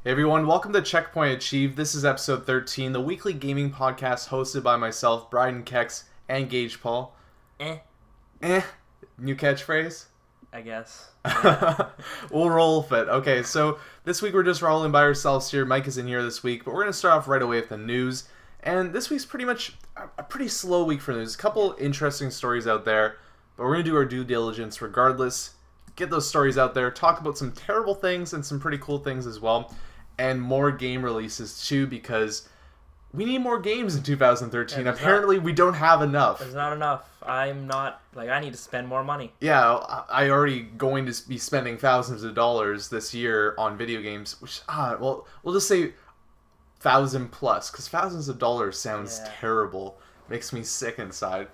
Hey everyone, welcome to Checkpoint Achieved. This is episode 13, the weekly gaming podcast hosted by myself, Bryden, Keks, and Gage Paul. New catchphrase? I guess. We'll roll with it. Okay, so this week we're just rolling by ourselves here. Mike is in here this week, but we're going to start off right away with the news. And this week's pretty much a pretty slow week for news. A couple interesting stories out there, but we're going to do our due diligence regardless. Get those stories out there, talk about some terrible things and some pretty cool things as well. And more game releases too, because we need more games in 2013. Yeah, Apparently, we don't have enough. There's not enough. I need to spend more money. Yeah, I already going to be spending thousands of dollars this year on video games, which, well, we'll just say 1,000 plus, because thousands of dollars sounds terrible. Makes me sick inside.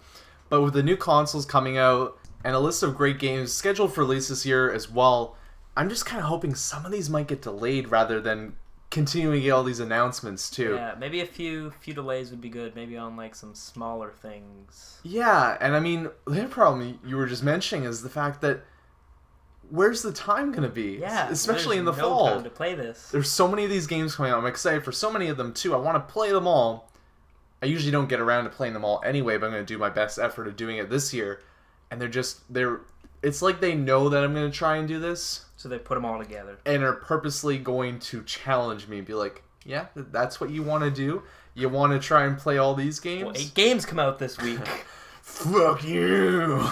But with the new consoles coming out, and a list of great games scheduled for release this year as well, I'm just kind of hoping some of these might get delayed rather than continuing to get all these announcements too. Yeah, maybe a few delays would be good. Maybe on like some smaller things. Yeah, and I mean, the other problem you were just mentioning is the fact that where's the time going to be? Yeah, especially in the no fall. Time to play this. There's so many of these games coming out. I'm excited for so many of them too. I want to play them all. I usually don't get around to playing them all anyway, but I'm going to do my best effort of doing it this year. And it's like they know that I'm going to try and do this. So they put them all together. And are purposely going to challenge me. Be like, yeah, that's what you want to do? You want to try and play all these games? Well, 8 games come out this week. Fuck you!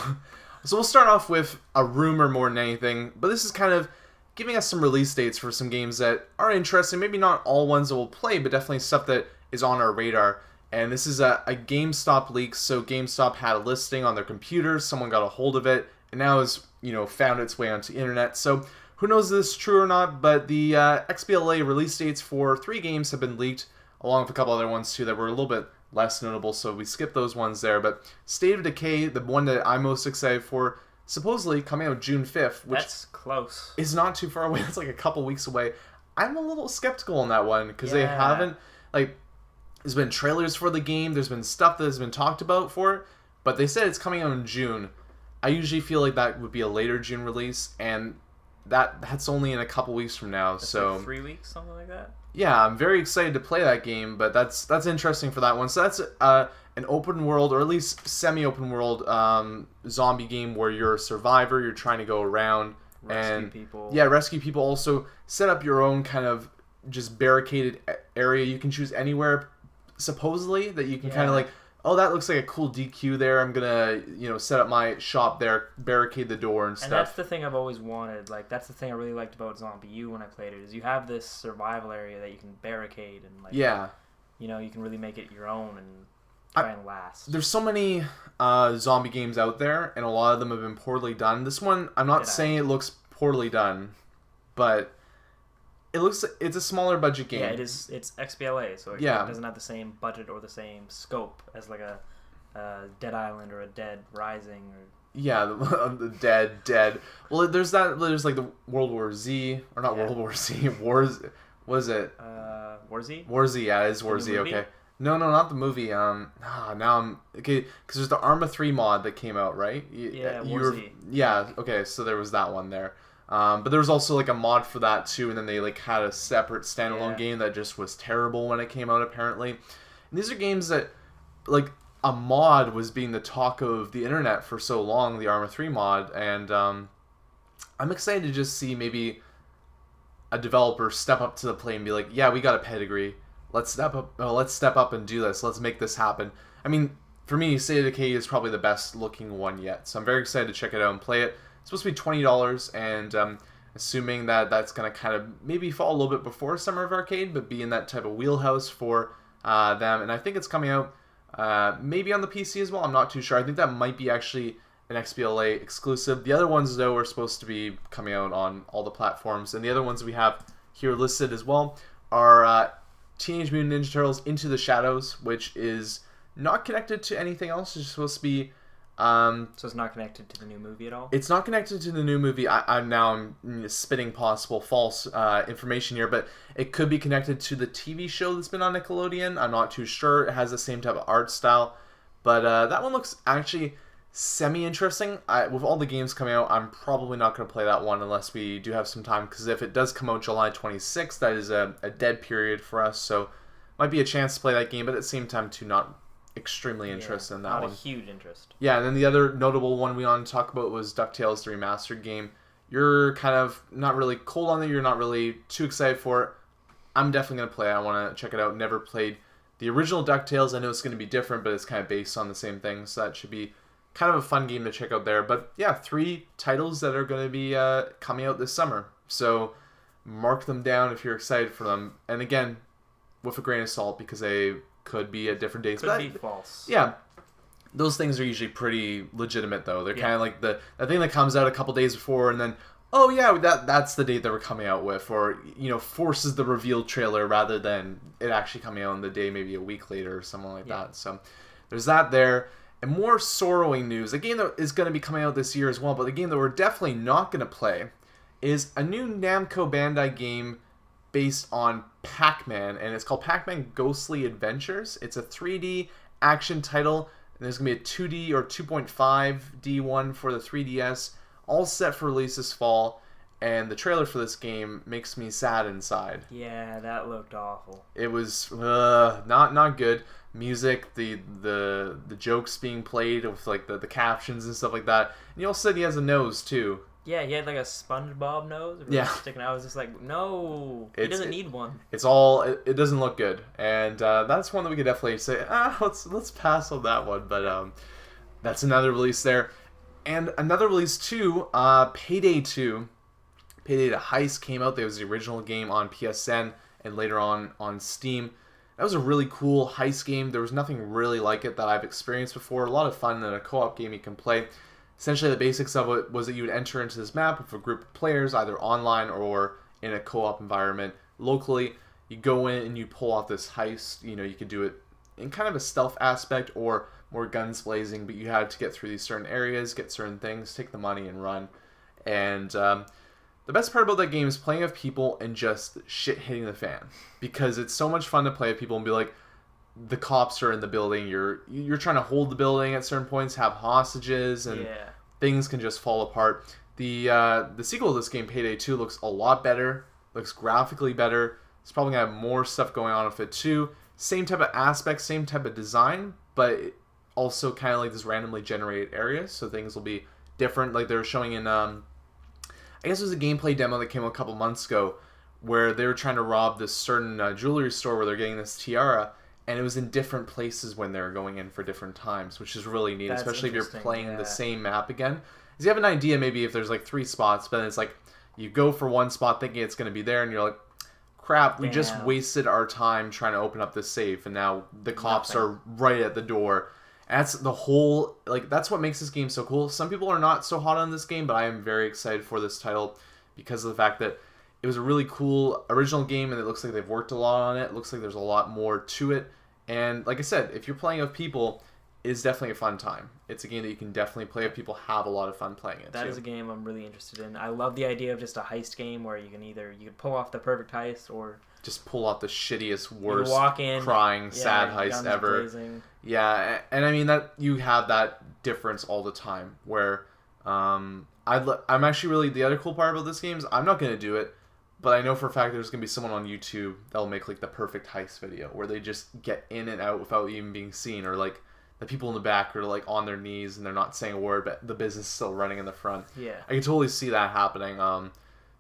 So we'll start off with a rumor more than anything. But this is kind of giving us some release dates for some games that are interesting. Maybe not all ones that we'll play, but definitely stuff that is on our radar. And this is a GameStop leak. So GameStop had a listing on their computers. Someone got a hold of it. And now has, found its way onto the internet. So who knows if this is true or not, but the XBLA release dates for 3 games have been leaked, along with a couple other ones too that were a little bit less notable, so we skipped those ones there. But State of Decay, the one that I'm most excited for, supposedly coming out June 5th, which That's close. is not too far away. It's like a couple weeks away. I'm a little skeptical on that one, because they haven't, there's been trailers for the game, there's been stuff that has been talked about for it, but they said it's coming out in June. I usually feel like that would be a later June release, and that's only in a couple weeks from now. That's so like 3 weeks, something like that. Yeah, I'm very excited to play that game, but that's interesting for that one. So that's an open world, or at least semi-open world zombie game where you're a survivor. You're trying to go around rescue people. Yeah, rescue people. Also set up your own kind of just barricaded area. You can choose anywhere, supposedly, that you can kind of like, oh, that looks like a cool DQ there. I'm gonna, set up my shop there, barricade the door and stuff. And that's the thing I've always wanted. Like, that's the thing I really liked about Zombie U when I played it, is you have this survival area that you can barricade and you can really make it your own and try and last. There's so many zombie games out there, and a lot of them have been poorly done. This one, I'm not saying it looks poorly done, but it's a smaller budget game. Yeah, it is. It's XBLA, so it doesn't have the same budget or the same scope as like a Dead Island or a Dead Rising or. Yeah, the Dead. Well, there's like the World War Z, or not World War Z, Wars. What is it? War Z. War Z, yeah, it is War Z. Okay. No, not the movie. Now I'm okay because there's the Arma 3 mod that came out, right? War Z. Yeah. Okay, so there was that one there. But there was also like a mod for that too, and then they like had a separate standalone game that just was terrible when it came out apparently. And these are games that like a mod was being the talk of the internet for so long, the Arma 3 mod, and I'm excited to just see maybe a developer step up to the plate and be like, yeah, we got a pedigree. Let's step up and do this. Let's make this happen. I mean, for me, State of Decay is probably the best looking one yet, so I'm very excited to check it out and play it. It's supposed to be $20, and assuming that that's going to kind of maybe fall a little bit before Summer of Arcade, but be in that type of wheelhouse for them. And I think it's coming out maybe on the PC as well. I'm not too sure. I think that might be actually an XBLA exclusive. The other ones, though, are supposed to be coming out on all the platforms. And the other ones we have here listed as well are Teenage Mutant Ninja Turtles Into the Shadows, which is not connected to anything else. It's supposed to be so it's not connected to the new movie at all? It's not connected to the new movie. I'm spitting possible false information here, but it could be connected to the TV show that's been on Nickelodeon. I'm not too sure. It has the same type of art style, but that one looks actually semi-interesting. With all the games coming out, I'm probably not going to play that one unless we do have some time, because if it does come out July 26th, that is a dead period for us, so might be a chance to play that game, but at the same time, too, not extremely interested in that one. Not a huge interest. Yeah, and then the other notable one we want to talk about was DuckTales, the remastered game. You're kind of not really cold on it, you're not really too excited for it. I'm definitely going to play it. I want to check it out. Never played the original DuckTales. I know it's going to be different, but it's kind of based on the same thing, so that should be kind of a fun game to check out there. But yeah, 3 titles that are going to be coming out this summer. So mark them down if you're excited for them. And again, with a grain of salt, because they could be at different dates. Could be false. Yeah. Those things are usually pretty legitimate, though. They're kind of like the thing that comes out a couple days before, and then, oh yeah, that's the date that we're coming out with, or forces the reveal trailer rather than it actually coming out on the day, maybe a week later or something like that. So there's that there. And more sorrowing news, a game that is going to be coming out this year as well, but the game that we're definitely not going to play is a new Namco Bandai game based on Pac-Man, and it's called Pac-Man Ghostly Adventures. It's a 3D action title, and there's going to be a 2D or 2.5D one for the 3DS, all set for release this fall, and the trailer for this game makes me sad inside. Yeah, that looked awful. It was not good. Music, the jokes being played with like the captions and stuff like that. And you also said he has a nose too. Yeah, he had like a SpongeBob nose. Sticking out. I was just like, no, he doesn't need one. It's all. It doesn't look good, and that's one that we could definitely say, let's pass on that one. But that's another release there, and another release too. Payday 2, Payday the Heist came out. There was the original game on PSN and later on Steam. That was a really cool heist game. There was nothing really like it that I've experienced before. A lot of fun and a co-op game you can play. Essentially, the basics of it was that you would enter into this map with a group of players, either online or in a co-op environment locally. You go in and you pull off this heist. You could do it in kind of a stealth aspect or more guns blazing, but you had to get through these certain areas, get certain things, take the money, and run. And the best part about that game is playing with people and just shit hitting the fan, because it's so much fun to play with people and be like, the cops are in the building, you're trying to hold the building at certain points, have hostages, and things can just fall apart. The sequel to this game, Payday 2, looks a lot better, looks graphically better. It's probably gonna have more stuff going on with it too. Same type of aspects, same type of design, but also kind of like this randomly generated areas, so things will be different. Like they were showing in I guess it was a gameplay demo that came out a couple months ago where they were trying to rob this certain jewelry store where they're getting this tiara, and it was in different places when they were going in for different times, which is really neat, especially if you're playing the same map again. Because you have an idea maybe if there's like 3 spots, but it's like you go for one spot thinking it's going to be there, and you're like, crap, we just wasted our time trying to open up this safe, and now the cops are right at the door. That's the whole, that's what makes this game so cool. Some people are not so hot on this game, but I am very excited for this title because of the fact that it was a really cool original game, and it looks like they've worked a lot on it. It looks like there's a lot more to it. And like I said, if you're playing with people, it's definitely a fun time. It's a game that you can definitely play with people, have a lot of fun playing it. That is a game I'm really interested in. I love the idea of just a heist game where you can pull off the perfect heist or just pull out the shittiest, worst, crying, sad heist ever. Blazing. Yeah, and I mean that you have that difference all the time. Where I'm actually really, the other cool part about this game is I'm not gonna do it, but I know for a fact there's gonna be someone on YouTube that'll make like the perfect heist video where they just get in and out without even being seen, or like the people in the back are like on their knees and they're not saying a word, but the business is still running in the front. Yeah, I can totally see that happening.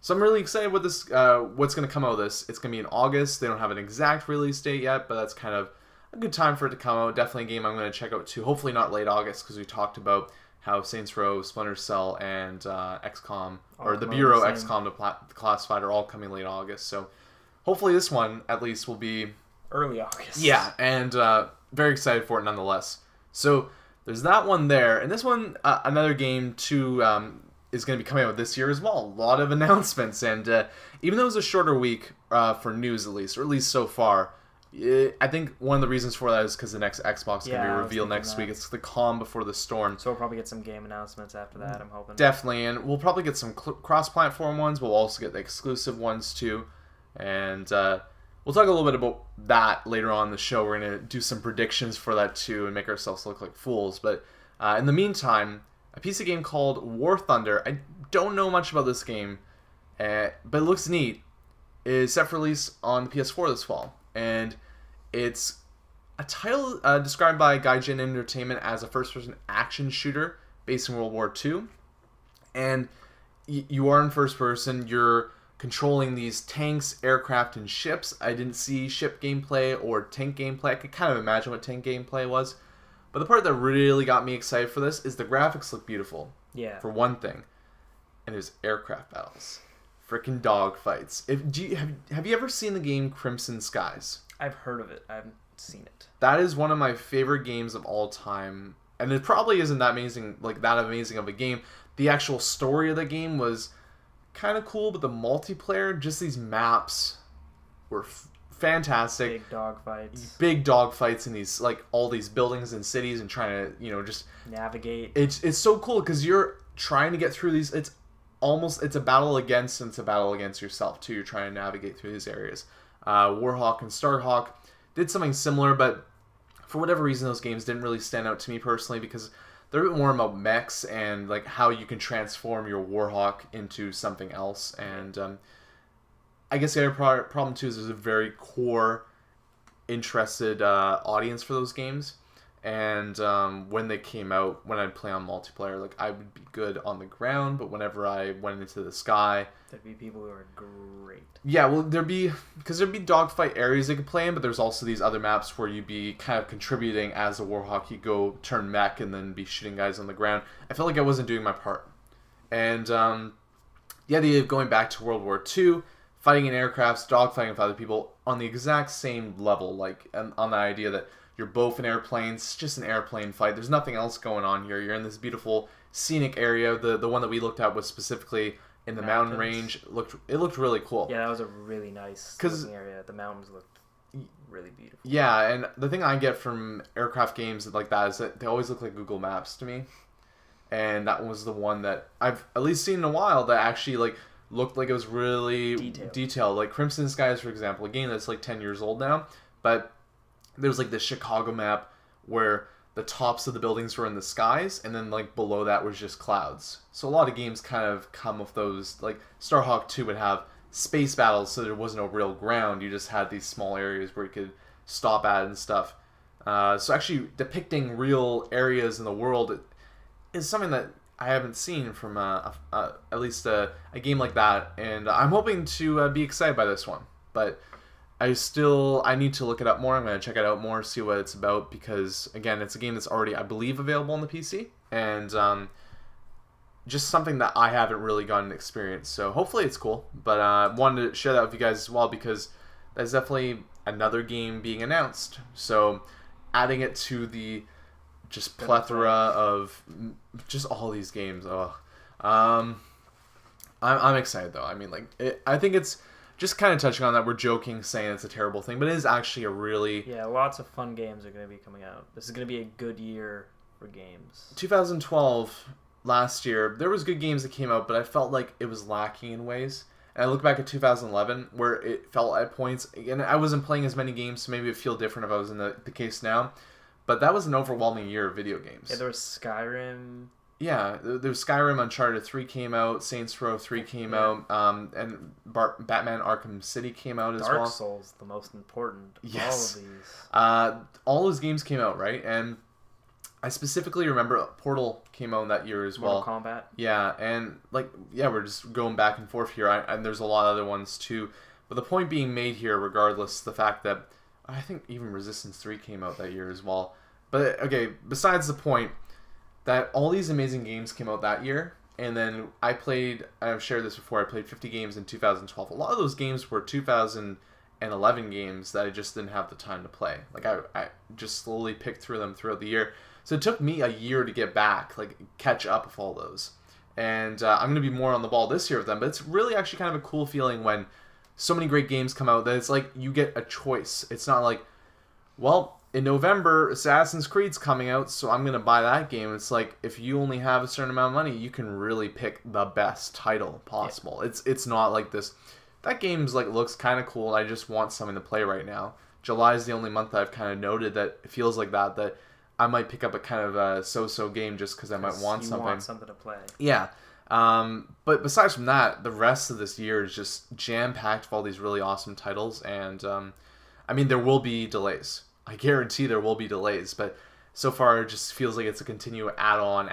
So I'm really excited with this. What's going to come out of this? It's going to be in August. They don't have an exact release date yet, but that's kind of a good time for it to come out. Definitely a game I'm going to check out too. Hopefully not late August, because we talked about how Saints Row, Splinter Cell, and XCOM, or the Bureau, XCOM, the Classified, are all coming late August. So hopefully this one at least will be early August. Yeah, and very excited for it nonetheless. So there's that one there, and this one, another game too. Is going to be coming out this year as well. A lot of announcements, and even though it was a shorter week for news, at least so far, I think one of the reasons for that is because the next Xbox is going to be revealed next week. It's the calm before the storm. So we'll probably get some game announcements after that, I'm hoping. Definitely, and we'll probably get some cross-platform ones. We'll also get the exclusive ones too, and we'll talk a little bit about that later on in the show. We're going to do some predictions for that too and make ourselves look like fools, but In the meantime, a piece of game called War Thunder. I don't know much about this game, but it looks neat. Is set for release on the PS4 this fall, and it's a title described by Gage and Entertainment as a first-person action shooter based in World War II. And you are in first person. You're controlling these tanks, aircraft, and ships. I didn't see ship gameplay or tank gameplay. I could kind of imagine what tank gameplay was. But the part that really got me excited for this is the graphics look beautiful. Yeah. For one thing. And there's aircraft battles. Freaking dog fights. Have you ever seen the game Crimson Skies? I've heard of it. I haven't seen it. That is one of my favorite games of all time. And it probably isn't that amazing of a game. The actual story of the game was kind of cool, but the multiplayer, just these maps were fantastic. Big dog fights in these, like, all these buildings and cities and trying to, just navigate. It's so cool because you're trying to get through these. It's a battle against, and it's a battle against yourself too. You're trying to navigate through these areas. Warhawk and Starhawk did something similar, but for whatever reason, those games didn't really stand out to me personally because they're a bit more about mechs and like how you can transform your Warhawk into something else. And I guess the other problem too is there's a very core, interested audience for those games. And when they came out, when I'd play on multiplayer, like I would be good on the ground, but whenever I went into the sky, there'd be people who are great. Yeah, well, there'd be dogfight areas they could play in, but there's also these other maps where you'd be kind of contributing as a Warhawk. You go turn mech and then be shooting guys on the ground. I felt like I wasn't doing my part. And the idea of going back to World War II, fighting in aircrafts, dogfighting with other people on the exact same level, like on the idea that you're both in airplanes, it's just an airplane fight. There's nothing else going on here. You're in this beautiful scenic area. The one that we looked at was specifically in the mountain range. It looked really cool. Yeah, that was a really nice looking area. The mountains looked really beautiful. Yeah, and the thing I get from aircraft games like that is that they always look like Google Maps to me. And that was the one that I've at least seen in a while that actually like looked like it was really detailed. Like Crimson Skies, for example, a game that's like 10 years old now, but there was like this Chicago map where the tops of the buildings were in the skies, and then like below that was just clouds. So a lot of games kind of come with those. Like Starhawk 2 would have space battles, so there wasn't a real ground. You just had these small areas where you could stop at and stuff. So actually depicting real areas in the world is something that I haven't seen from at least a game like that, and I'm hoping to be excited by this one. But I need to look it up more. I'm going to check it out more, see what it's about, because, again, it's a game that's already, I believe, available on the PC, and just something that I haven't really gotten to experience, so hopefully it's cool, but I wanted to share that with you guys as well, because that's definitely another game being announced, so adding it to the just plethora of just all these games, I'm excited, though. I mean, like, I think it's just kind of touching on that, we're joking, saying it's a terrible thing, but it is actually a really... Yeah, lots of fun games are going to be coming out. This is going to be a good year for games. 2012, last year, there was good games that came out, but I felt like it was lacking in ways. And I look back at 2011, where it felt at points, and I wasn't playing as many games, so maybe it would feel different if I was in the case now, but that was an overwhelming year of video games. Yeah, there was Skyrim... Yeah, there's Skyrim, Uncharted 3 came out, Saints Row 3 came out, and Batman Arkham City came out as well. Dark Souls, the most important of all of these. All those games came out, right? And I specifically remember Portal came out that year as well. Mortal Kombat. Yeah, and we're just going back and forth here, and there's a lot of other ones too. But the point being made here, regardless, the fact that I think even Resistance 3 came out that year as well. But okay, besides the point, that all these amazing games came out that year, and then I've shared this before, I played 50 games in 2012. A lot of those games were 2011 games that I just didn't have the time to play. Like, I just slowly picked through them throughout the year. So it took me a year to get back, like, catch up with all those. And I'm going to be more on the ball this year with them, but it's really actually kind of a cool feeling when so many great games come out that it's like you get a choice. It's not like, well, in November, Assassin's Creed's coming out, so I'm going to buy that game. It's like, if you only have a certain amount of money, you can really pick the best title possible. Yeah. It's not like this. That game's like looks kind of cool. I just want something to play right now. July is the only month that I've kind of noted that it feels like that I might pick up a kind of a so-so game just because I might want something. You want something to play. Yeah. But besides from that, the rest of this year is just jam-packed with all these really awesome titles. And, I mean, there will be delays. I guarantee there will be delays. But so far, it just feels like it's a continual add-on.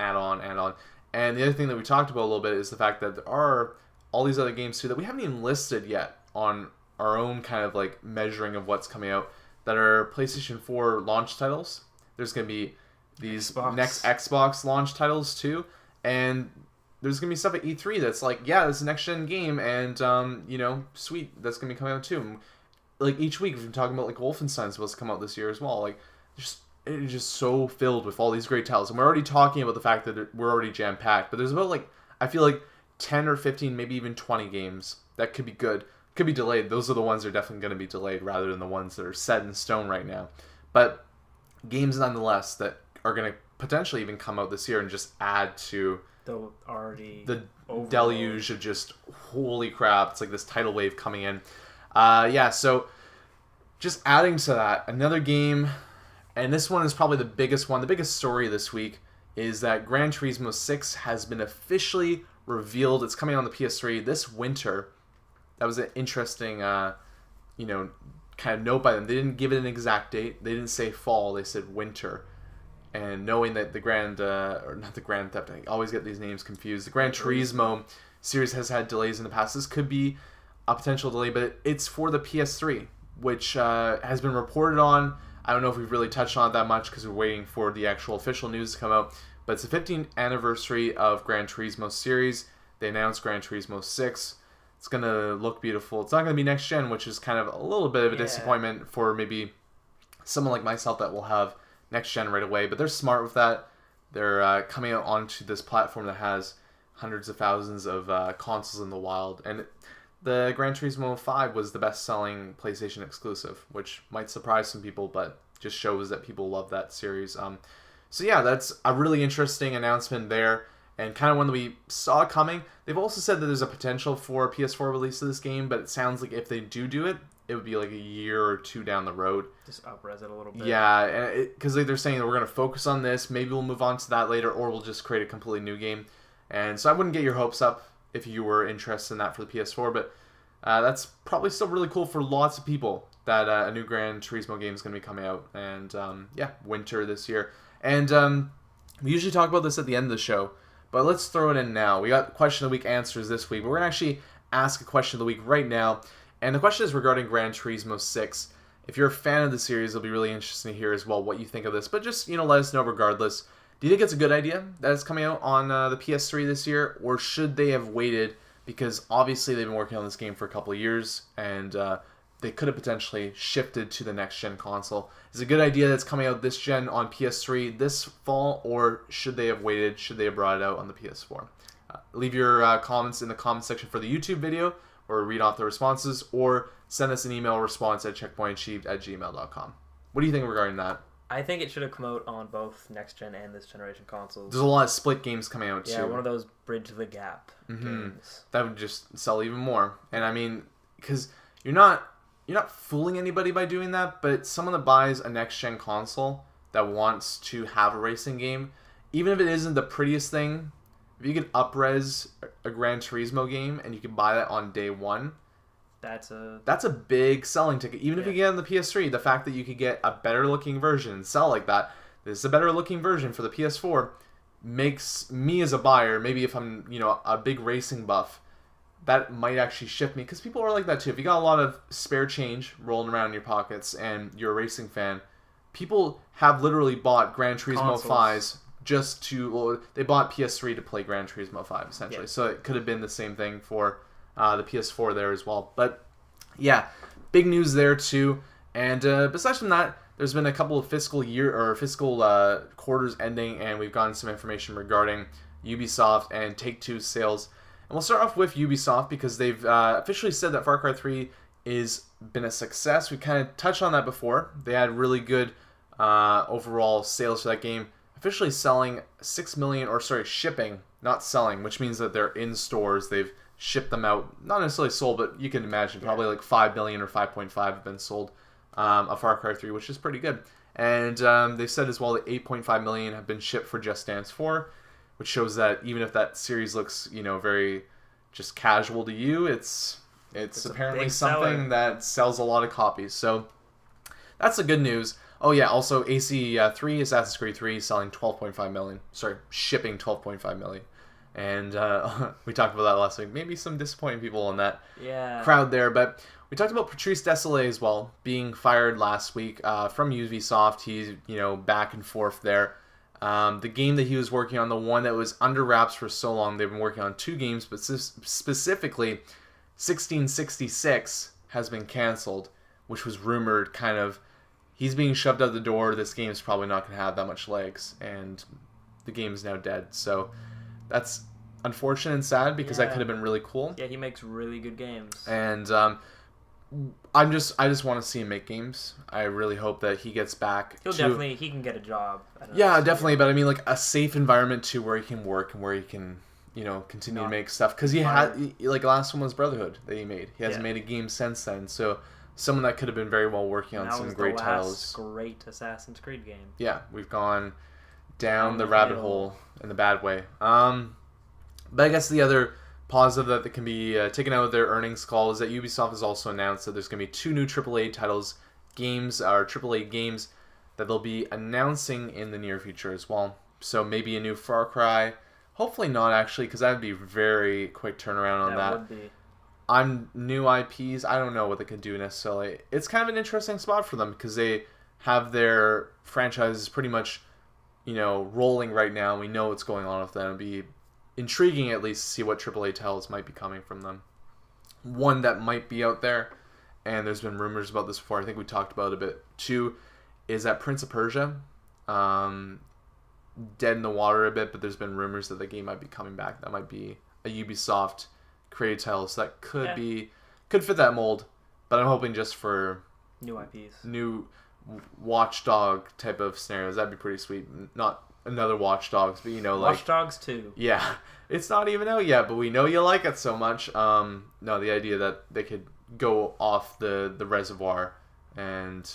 And the other thing that we talked about a little bit is the fact that there are all these other games, too, that we haven't even listed yet on our own kind of, like, measuring of what's coming out that are PlayStation 4 launch titles. There's going to be these next Xbox launch titles, too. And there's going to be stuff at E3 that's like, yeah, this is a next-gen game, and, sweet, that's going to be coming out, too. Like, each week, we've been talking about, like, Wolfenstein's supposed to come out this year as well. Like, it's just so filled with all these great titles. And we're already talking about the fact that we're already jam-packed. But there's about, like, I feel like 10 or 15, maybe even 20 games that could be good. Could be delayed. Those are the ones that are definitely going to be delayed rather than the ones that are set in stone right now. But games, nonetheless, that are going to potentially even come out this year and just add to the deluge of just, holy crap, it's like this tidal wave coming in. So just adding to that, another game, and this one is probably the biggest one, the biggest story this week, is that Gran Turismo 6 has been officially revealed. It's coming on the PS3 this winter. That was an interesting, kind of note by them. They didn't give it an exact date. They didn't say fall. They said winter. And knowing that the Gran Theft, I always get these names confused. The Gran Turismo series has had delays in the past. This could be a potential delay, but it's for the PS3, which has been reported on. I don't know if we've really touched on it that much because we're waiting for the actual official news to come out. But it's the 15th anniversary of Gran Turismo series. They announced Gran Turismo 6. It's going to look beautiful. It's not going to be next gen, which is kind of a little bit of a disappointment for maybe someone like myself that will have next gen right away. But they're smart with that. They're coming out onto this platform that has hundreds of thousands of consoles in the wild. And the Gran Turismo 5 was the best-selling PlayStation exclusive, which might surprise some people, but just shows that people love that series. So yeah, that's a really interesting announcement there. And kind of one that we saw coming. They've also said that there's a potential for a PS4 release of this game, but it sounds like if they do it, it would be like a year or two down the road. Just up-res it a little bit. Yeah, because they're saying that we're going to focus on this. Maybe we'll move on to that later, or we'll just create a completely new game. And so I wouldn't get your hopes up if you were interested in that for the PS4, but that's probably still really cool for lots of people that a new Gran Turismo game is going to be coming out. And winter this year. And we usually talk about this at the end of the show, but let's throw it in now. We got question of the week answers this week, but we're going to actually ask a question of the week right now. And the question is regarding Gran Turismo 6. If you're a fan of the series, it'll be really interesting to hear as well what you think of this. But just, let us know regardless. Do you think it's a good idea that it's coming out on the PS3 this year? Or should they have waited? Because obviously they've been working on this game for a couple of years. And they could have potentially shifted to the next-gen console. Is it a good idea that it's coming out this gen on PS3 this fall? Or should they have waited? Should they have brought it out on the PS4? Leave your comments in the comment section for the YouTube video, or read off the responses, or send us an email response at checkpointachieved@gmail.com. What do you think regarding that? I think it should have come out on both next-gen and this-generation consoles. There's a lot of split games coming out, too. Yeah, one of those bridge the gap games. That would just sell even more. And I mean, because you're not fooling anybody by doing that, but someone that buys a next-gen console that wants to have a racing game, even if it isn't the prettiest thing, if you can up-res a Gran Turismo game and you can buy that on day one, that's a big selling ticket. Even if you get on the PS3, the fact that you could get a better-looking version and sell like that, this is a better-looking version for the PS4, makes me as a buyer, maybe if I'm, a big racing buff, that might actually shift me, because people are like that too. If you got a lot of spare change rolling around in your pockets and you're a racing fan, people have literally bought Gran Turismo 5s just to, they bought PS3 to play Gran Turismo 5 essentially. So it could have been the same thing for the PS4 there as well. But yeah, big news there too. And besides from that, there's been a couple of fiscal quarters ending, and we've gotten some information regarding Ubisoft and Take-Two's sales. And we'll start off with Ubisoft because they've officially said that Far Cry 3 has been a success. We kind of touched on that before. They had really good overall sales for that game. Officially selling 6 million, shipping, not selling, which means that they're in stores. They've shipped them out, not necessarily sold, but you can imagine probably like 5 million or 5.5 have been sold a Far Cry 3, which is pretty good. And they said as well that 8.5 million have been shipped for Just Dance 4, which shows that even if that series looks, very just casual to you, it's apparently something that sells a lot of copies. So that's the good news. Oh yeah, also AC3, Assassin's Creed 3, selling 12.5 million. Sorry, shipping 12.5 million. And we talked about that last week. Maybe some disappointing people in that crowd there. But we talked about Patrice Désilets as well, being fired last week from Ubisoft. He's, back and forth there. The game that he was working on, the one that was under wraps for so long, they've been working on 2 games, but specifically 1666 has been canceled, which was rumored kind of, he's being shoved out the door, this game's probably not going to have that much legs, and the game's now dead. So that's unfortunate and sad because that could have been really cool. Yeah, he makes really good games. And I just want to see him make games. I really hope that he gets back. He can get a job. Yeah, definitely. But I mean, like a safe environment too, where he can work and where he can, continue to make stuff. Because he had, like, last one was Brotherhood that he made. He hasn't made a game since then. So someone that could have been very well working on some great titles. Great Assassin's Creed game. Yeah, we've gone down the rabbit hole in the bad way. But I guess the other positive that can be taken out of their earnings call is that Ubisoft has also announced that there's going to be 2 new AAA AAA games that they'll be announcing in the near future as well. So maybe a new Far Cry. Hopefully not, actually, because that would be very quick turnaround on that. Would be. On new IPs, I don't know what they could do necessarily. It's kind of an interesting spot for them because they have their franchises pretty much, rolling right now. We know what's going on with them. It'd be intriguing at least to see what AAA titles might be coming from them. One that might be out there, and there's been rumors about this before, I think we talked about it a bit too, is that Prince of Persia. Dead in the water a bit, but there's been rumors that the game might be coming back. That might be a Ubisoft created title, so that could fit that mold, but I'm hoping just for new IPs, new Watchdog type of scenarios. That'd be pretty sweet. Not another Watch Dogs, but Watch Dogs 2. Yeah, it's not even out yet, but we know you like it so much. No, the idea that they could go off the reservoir and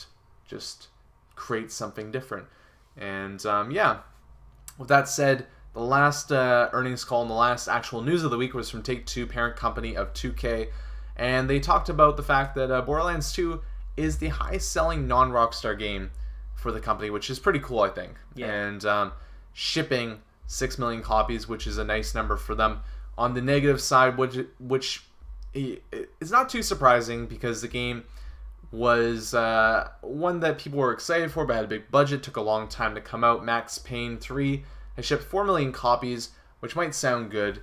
just create something different. And with that said, the last earnings call and the last actual news of the week was from Take-Two, parent company of 2K, and they talked about the fact that Borderlands 2 is the highest-selling non-Rockstar game for the company, which is pretty cool, I think. Yeah. And shipping 6 million copies, which is a nice number for them. On the negative side, which is not too surprising because the game was one that people were excited for, but had a big budget, took a long time to come out. Max Payne 3 has shipped 4 million copies, which might sound good,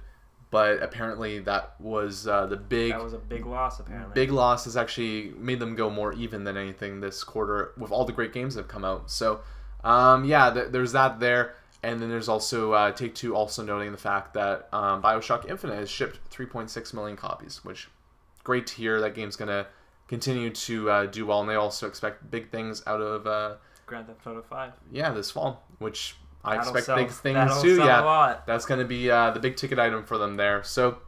but apparently that was That was a big loss, apparently. Big loss has actually made them go more even than anything this quarter with all the great games that have come out. So, there's that there. And then there's also Take-Two also noting the fact that Bioshock Infinite has shipped 3.6 million copies, which great to hear. That game's going to continue to do well, and they also expect big things out of Grand Theft Auto 5. Yeah, this fall, which I expect big things too. Yeah, that's going to be the big ticket item for them there. So,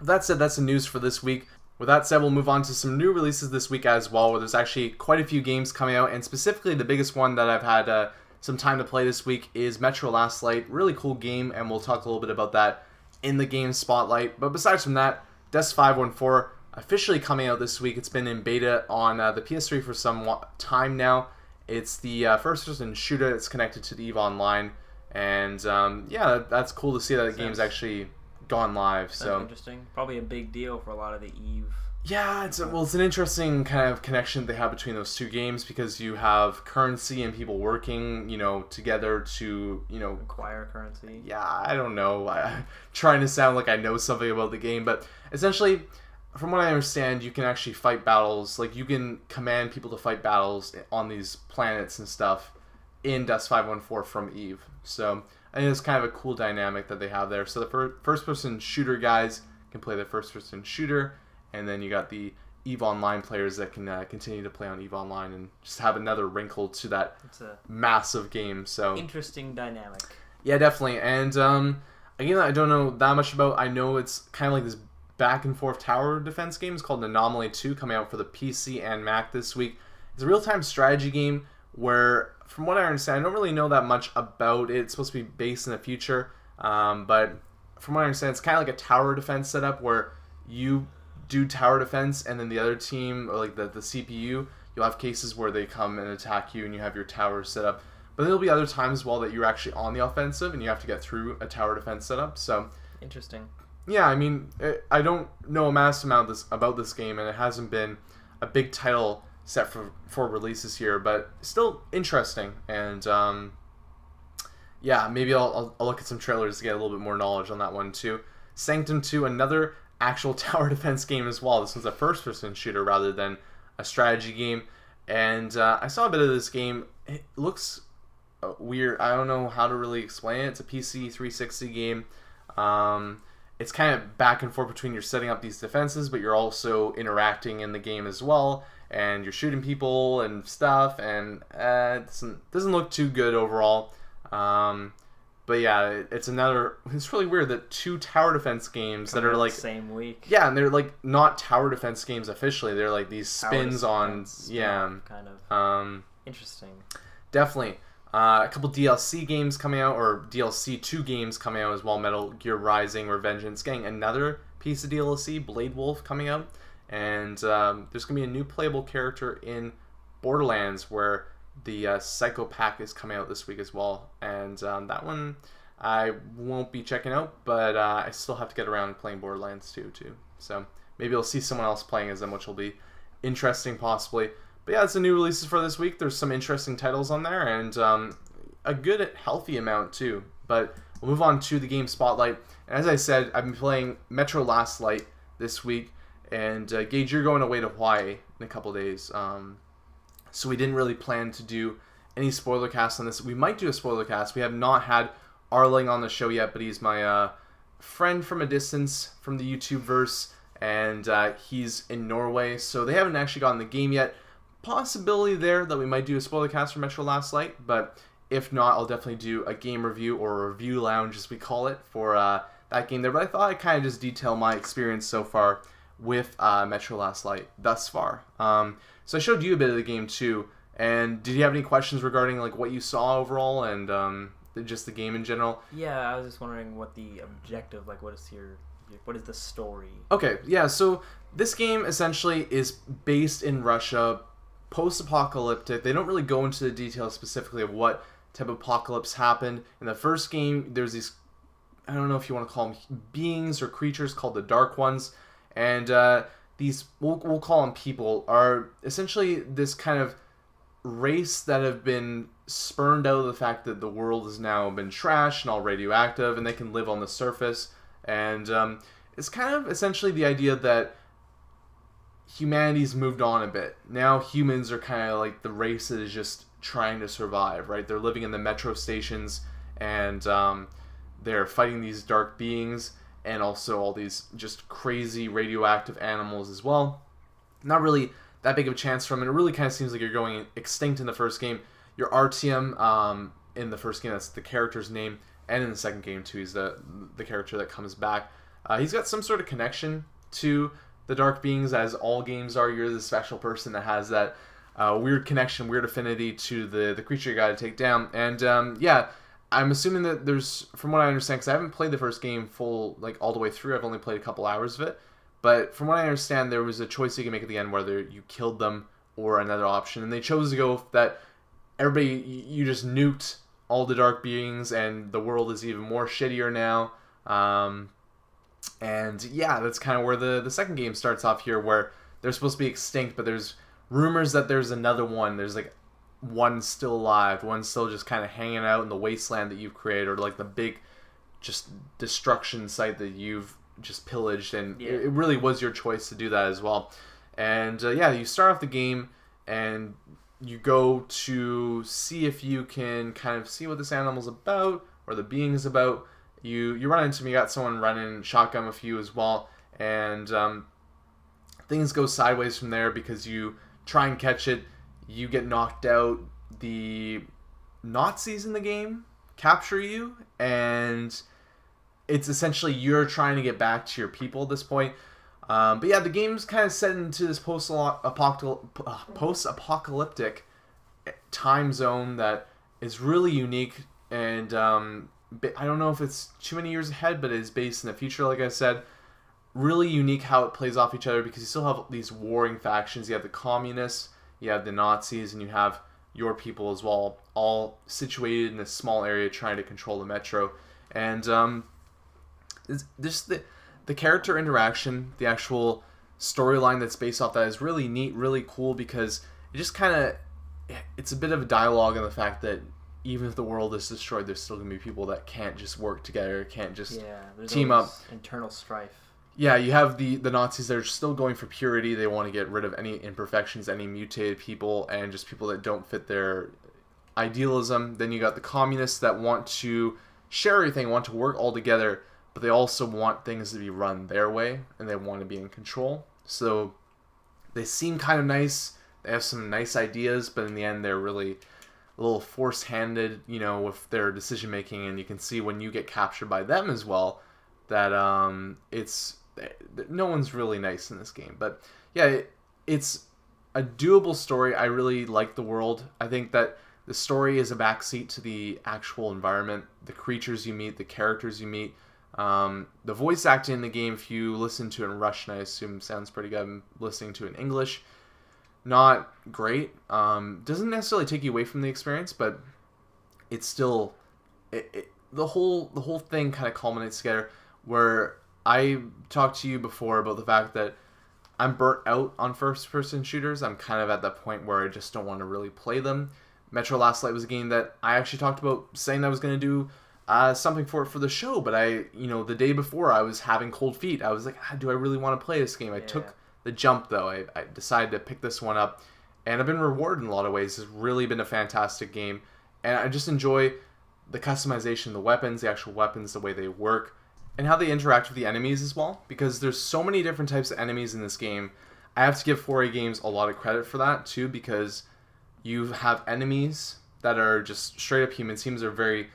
with that said, that's the news for this week. With that said, we'll move on to some new releases this week as well, where there's actually quite a few games coming out, and specifically the biggest one that I've had some time to play this week is Metro Last Light. Really cool game, and we'll talk a little bit about that in the Game Spotlight. But besides from that, Death 514 officially coming out this week. It's been in beta on the PS3 for some time now. It's the first-person shooter that's connected to the EVE Online, and that's cool to see that the game's actually gone live. So that's interesting. Probably a big deal for a lot of the EVE. Yeah, it's an interesting kind of connection they have between those two games because you have currency and people working, together to, acquire currency. Yeah, I don't know. I'm trying to sound like I know something about the game, but essentially, from what I understand, you can actually fight battles. Like, you can command people to fight battles on these planets and stuff in Dust 514 from EVE. So, I think it's kind of a cool dynamic that they have there. So, the first-person shooter guys can play the first-person shooter, and then you got the EVE Online players that can continue to play on EVE Online and just have another wrinkle to that massive game. So interesting dynamic. Yeah, definitely. And again, I don't know that much about. I know it's kind of like this back and forth tower defense game. It's called Anomaly 2, coming out for the PC and Mac this week. It's a real-time strategy game where, from what I understand, I don't really know that much about it. It's supposed to be based in the future, but from what I understand, it's kind of like a tower defense setup where you do tower defense, and then the other team, or like the CPU, you'll have cases where they come and attack you, and you have your tower set up. But there'll be other times as well that you're actually on the offensive, and you have to get through a tower defense setup. So interesting. Yeah, I mean, I don't know a mass amount about this game, and it hasn't been a big title set for release this year, but still interesting. And yeah, maybe I'll look at some trailers to get a little bit more knowledge on that one too. Sanctum 2, another actual tower defense game as well. This one's a first-person shooter rather than a strategy game. And I saw a bit of this game. It looks weird. I don't know how to really explain it. It's a PC 360 game. It's kind of back and forth between you're setting up these defenses, but you're also interacting in the game as well, and you're shooting people and stuff, and it doesn't look too good overall. But yeah, it's really weird that two tower defense games that are like same week. Yeah, and they're like not tower defense games officially. They're like these spins on kind of interesting. Definitely. A couple DLC games coming out, or DLC 2 games coming out as well. Metal Gear Rising: Revengeance, getting another piece of DLC, Blade Wolf, coming out. And there's going to be a new playable character in Borderlands, where the Psycho Pack is coming out this week as well. And that one I won't be checking out, but I still have to get around to playing Borderlands 2 too. So maybe I'll see someone else playing as them, which will be interesting possibly. But yeah, it's the new releases for this week. There's some interesting titles on there, and a good, healthy amount too. But we'll move on to the Game Spotlight. And as I said, I've been playing Metro Last Light this week. And Gage, you're going away to Hawaii in a couple days. So we didn't really plan to do any spoiler cast on this. We might do a spoiler cast. We have not had Arling on the show yet, but he's my friend from a distance from the YouTube verse. And he's in Norway, so they haven't actually gotten the game yet. Possibility there that we might do a spoiler cast for Metro Last Light, but if not, I'll definitely do a game review, or a review lounge as we call it, for that game there. But I thought I'd kind of just detail my experience so far with Metro Last Light thus far. So I showed you a bit of the game too, and did you have any questions regarding like what you saw overall and just the game in general? Yeah, I was just wondering what the objective, like what is the story? Okay, yeah, so this game essentially is based in Russia, post-apocalyptic. They don't really go into the details specifically of what type of apocalypse happened. In the first game, there's these, I don't know if you want to call them beings or creatures called the Dark Ones, and these, we'll call them people, are essentially this kind of race that have been spurned out of the fact that the world has now been trashed and all radioactive, and they can live on the surface. And it's kind of essentially the idea that humanity's moved on a bit. Now humans are kind of like the race that is just trying to survive, right? They're living in the metro stations, and they're fighting these dark beings, and also all these just crazy radioactive animals as well. Not really that big of a chance from it. It really kind of seems like you're going extinct in the first game. Your Artyom in the first game, that's the character's name, and in the second game too, he's the character that comes back. He's got some sort of connection to the dark beings, as all games are. You're the special person that has that weird connection, weird affinity to the creature you got to take down. And yeah, I'm assuming that there's, from what I understand, because I haven't played the first game full, like all the way through. I've only played a couple hours of it. But from what I understand, there was a choice you can make at the end whether you killed them or another option. And they chose to go that everybody, you just nuked all the dark beings, and the world is even more shittier now. And yeah, that's kind of where the second game starts off here, where they're supposed to be extinct, but there's rumors that there's another one. There's like one still alive, one still just kind of hanging out in the wasteland that you've created, or like the big just destruction site that you've just pillaged, and yeah. It really was your choice to do that as well. And yeah, you start off the game and you go to see if you can kind of see what this animal's about, or the being's about. You run into me, you got someone running shotgun with you as well, and things go sideways from there because you try and catch it, you get knocked out, the Nazis in the game capture you, and it's essentially you're trying to get back to your people at this point. But yeah, the game's kind of set into this post-apocalyptic time zone that is really unique, and I don't know if it's too many years ahead, but it is based in the future, like I said. Really unique how it plays off each other, because you still have these warring factions. You have the communists, you have the Nazis, and you have your people as well, all situated in this small area trying to control the metro. And it's just the character interaction, the actual storyline that's based off that is really neat, really cool, because it just kind of, it's a bit of a dialogue on the fact that even if the world is destroyed, there's still going to be people that can't just work together, can't just team up. Internal strife. Yeah, you have the Nazis that are still going for purity. They want to get rid of any imperfections, any mutated people, and just people that don't fit their idealism. Then you got the communists that want to share everything, want to work all together, but they also want things to be run their way, and they want to be in control. So they seem kind of nice. They have some nice ideas, but in the end, they're really a little force-handed, with their decision-making, and you can see when you get captured by them as well that no one's really nice in this game. But yeah, it's a doable story. I really like the world. I think that the story is a backseat to the actual environment, the creatures you meet, the characters you meet. The voice acting in the game, if you listen to it in Russian, I assume sounds pretty good. I'm listening to it in English. Not great. Doesn't necessarily take you away from the experience, but it's still the whole thing kind of culminates together. Where I talked to you before about the fact that I'm burnt out on first-person shooters. I'm kind of at that point where I just don't want to really play them. Metro Last Light was a game that I actually talked about saying I was going to do something for the show, but the day before I was having cold feet. I was like, do I really want to play this game? I took the jump, though. I decided to pick this one up, and I've been rewarded in a lot of ways. It's really been a fantastic game, and I just enjoy the customization of the weapons, the actual weapons, the way they work, and how they interact with the enemies as well, because there's so many different types of enemies in this game. I have to give 4A Games a lot of credit for that, too, because you have enemies that are just straight up human. Seems are very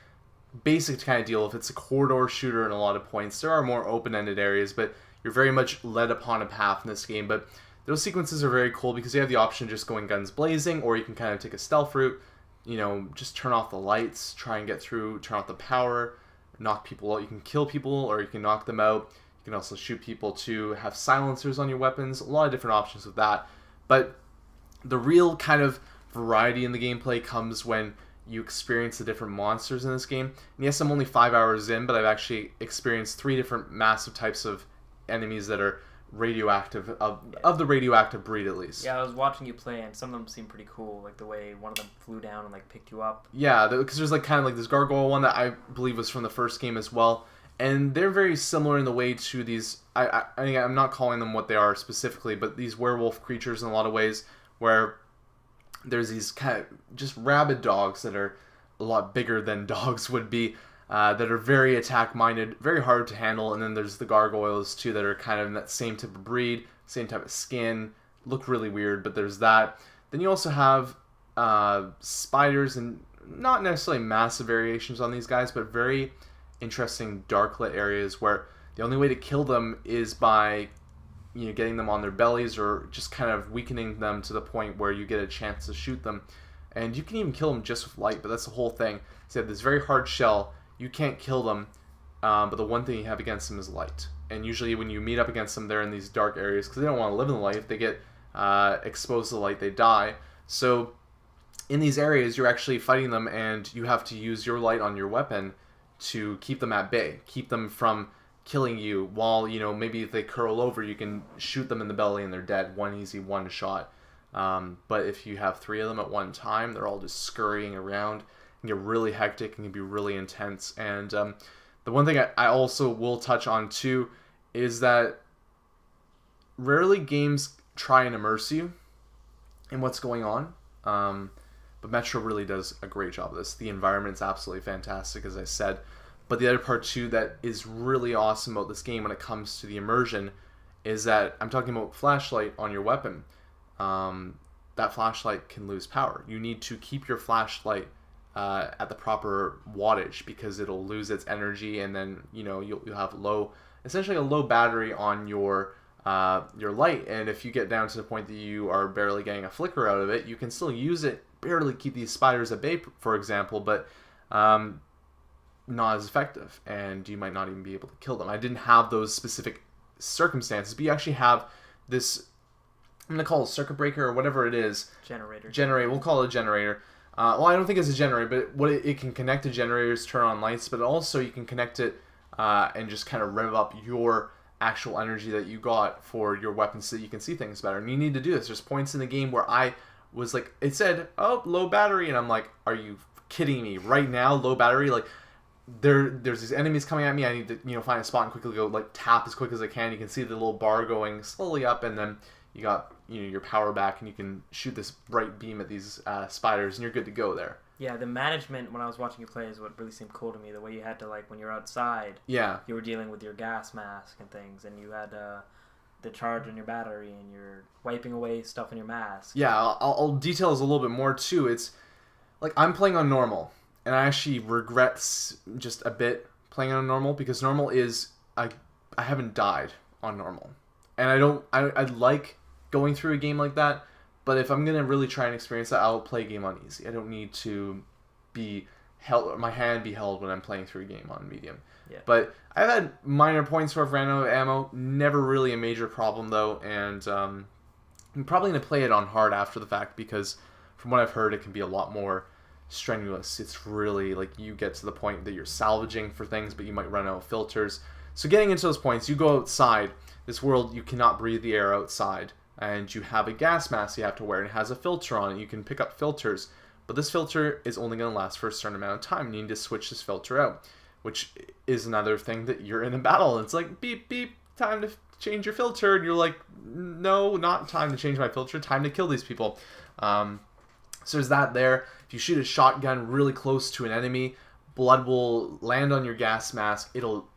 basic to kind of deal with. It's a corridor shooter in a lot of points. There are more open-ended areas, but you're very much led upon a path in this game. But those sequences are very cool because you have the option of just going guns blazing, or you can kind of take a stealth route, just turn off the lights, try and get through, turn off the power, knock people out. You can kill people, or you can knock them out. You can also shoot people too, have silencers on your weapons, a lot of different options with that. But the real kind of variety in the gameplay comes when you experience the different monsters in this game. And yes, I'm only 5 hours in, but I've actually experienced 3 different massive types of enemies that are radioactive, of the radioactive breed at least. Yeah, I was watching you play, and some of them seemed pretty cool, like the way one of them flew down and picked you up. Yeah, because there's kind of this gargoyle one that I believe was from the first game as well, and they're very similar in the way to these. I'm not calling them what they are specifically, but these werewolf creatures in a lot of ways, where there's these kind of just rabid dogs that are a lot bigger than dogs would be. That are very attack-minded, very hard to handle, and then there's the gargoyles, too, that are kind of in that same type of breed, same type of skin, look really weird, but there's that. Then you also have spiders, and not necessarily massive variations on these guys, but very interesting dark-lit areas where the only way to kill them is by getting them on their bellies, or just kind of weakening them to the point where you get a chance to shoot them. And you can even kill them just with light, but that's the whole thing. So you have this very hard shell. You can't kill them, but the one thing you have against them is light. And usually when you meet up against them, they're in these dark areas because they don't want to live in the light. If they get exposed to the light, they die. So in these areas, you're actually fighting them, and you have to use your light on your weapon to keep them at bay, keep them from killing you, while, maybe if they curl over, you can shoot them in the belly and they're dead. One easy one shot. But if you have 3 of them at one time, they're all just scurrying around. Get really hectic and can be really intense. And the one thing I also will touch on too is that rarely games try and immerse you in what's going on, but Metro really does a great job of this. The environment's absolutely fantastic, as I said, but the other part too that is really awesome about this game when it comes to the immersion is that I'm talking about flashlight on your weapon. That flashlight can lose power. You need to keep your flashlight at the proper wattage, because it'll lose its energy, and then you'll have essentially a low battery on your your light, and if you get down to the point that you are barely getting a flicker out of it, you can still use it, barely keep these spiders at bay, for example, but not as effective, and you might not even be able to kill them. I didn't have those specific circumstances, but you actually have this, I'm going to call it a circuit breaker or whatever it is. Generator. We'll call it a generator. Well, I don't think it's a generator, but what it can connect to generators, turn on lights, but also you can connect it and just kind of rev up your actual energy that you got for your weapons so that you can see things better. And you need to do this. There's points in the game where I was like, it said, oh, low battery, and I'm like, are you kidding me? Right now, low battery? Like, there's these enemies coming at me. I need to, find a spot and quickly go, like, tap as quick as I can. You can see the little bar going slowly up, and then you got, your power back, and you can shoot this bright beam at these spiders, and you're good to go there. Yeah, the management, when I was watching you play, is what really seemed cool to me. The way you had to, like, when you're outside, you were dealing with your gas mask and things, and you had the charge on your battery, and you're wiping away stuff in your mask. Yeah, I'll detail this a little bit more, too. It's, like, I'm playing on normal, and I actually regret just a bit playing on normal, because normal is, I haven't died on normal. And I like going through a game like that, but if I'm going to really try and experience that, I'll play a game on easy. I don't need to be held, my hand be held when I'm playing through a game on medium. Yeah. But I've had minor points where I've ran out of ammo, never really a major problem though, and I'm probably going to play it on hard after the fact, because from what I've heard, it can be a lot more strenuous. It's really like you get to the point that you're salvaging for things, but you might run out of filters. So getting into those points, you go outside. This world, you cannot breathe the air outside. And you have a gas mask you have to wear, and it has a filter on it. You can pick up filters, but this filter is only going to last for a certain amount of time. You need to switch this filter out, which is another thing that you're in a battle. And it's like, beep, beep, time to change your filter. And you're like, no, not time to change my filter, time to kill these people. So there's that there. If you shoot a shotgun really close to an enemy, blood will land on your gas mask. It'll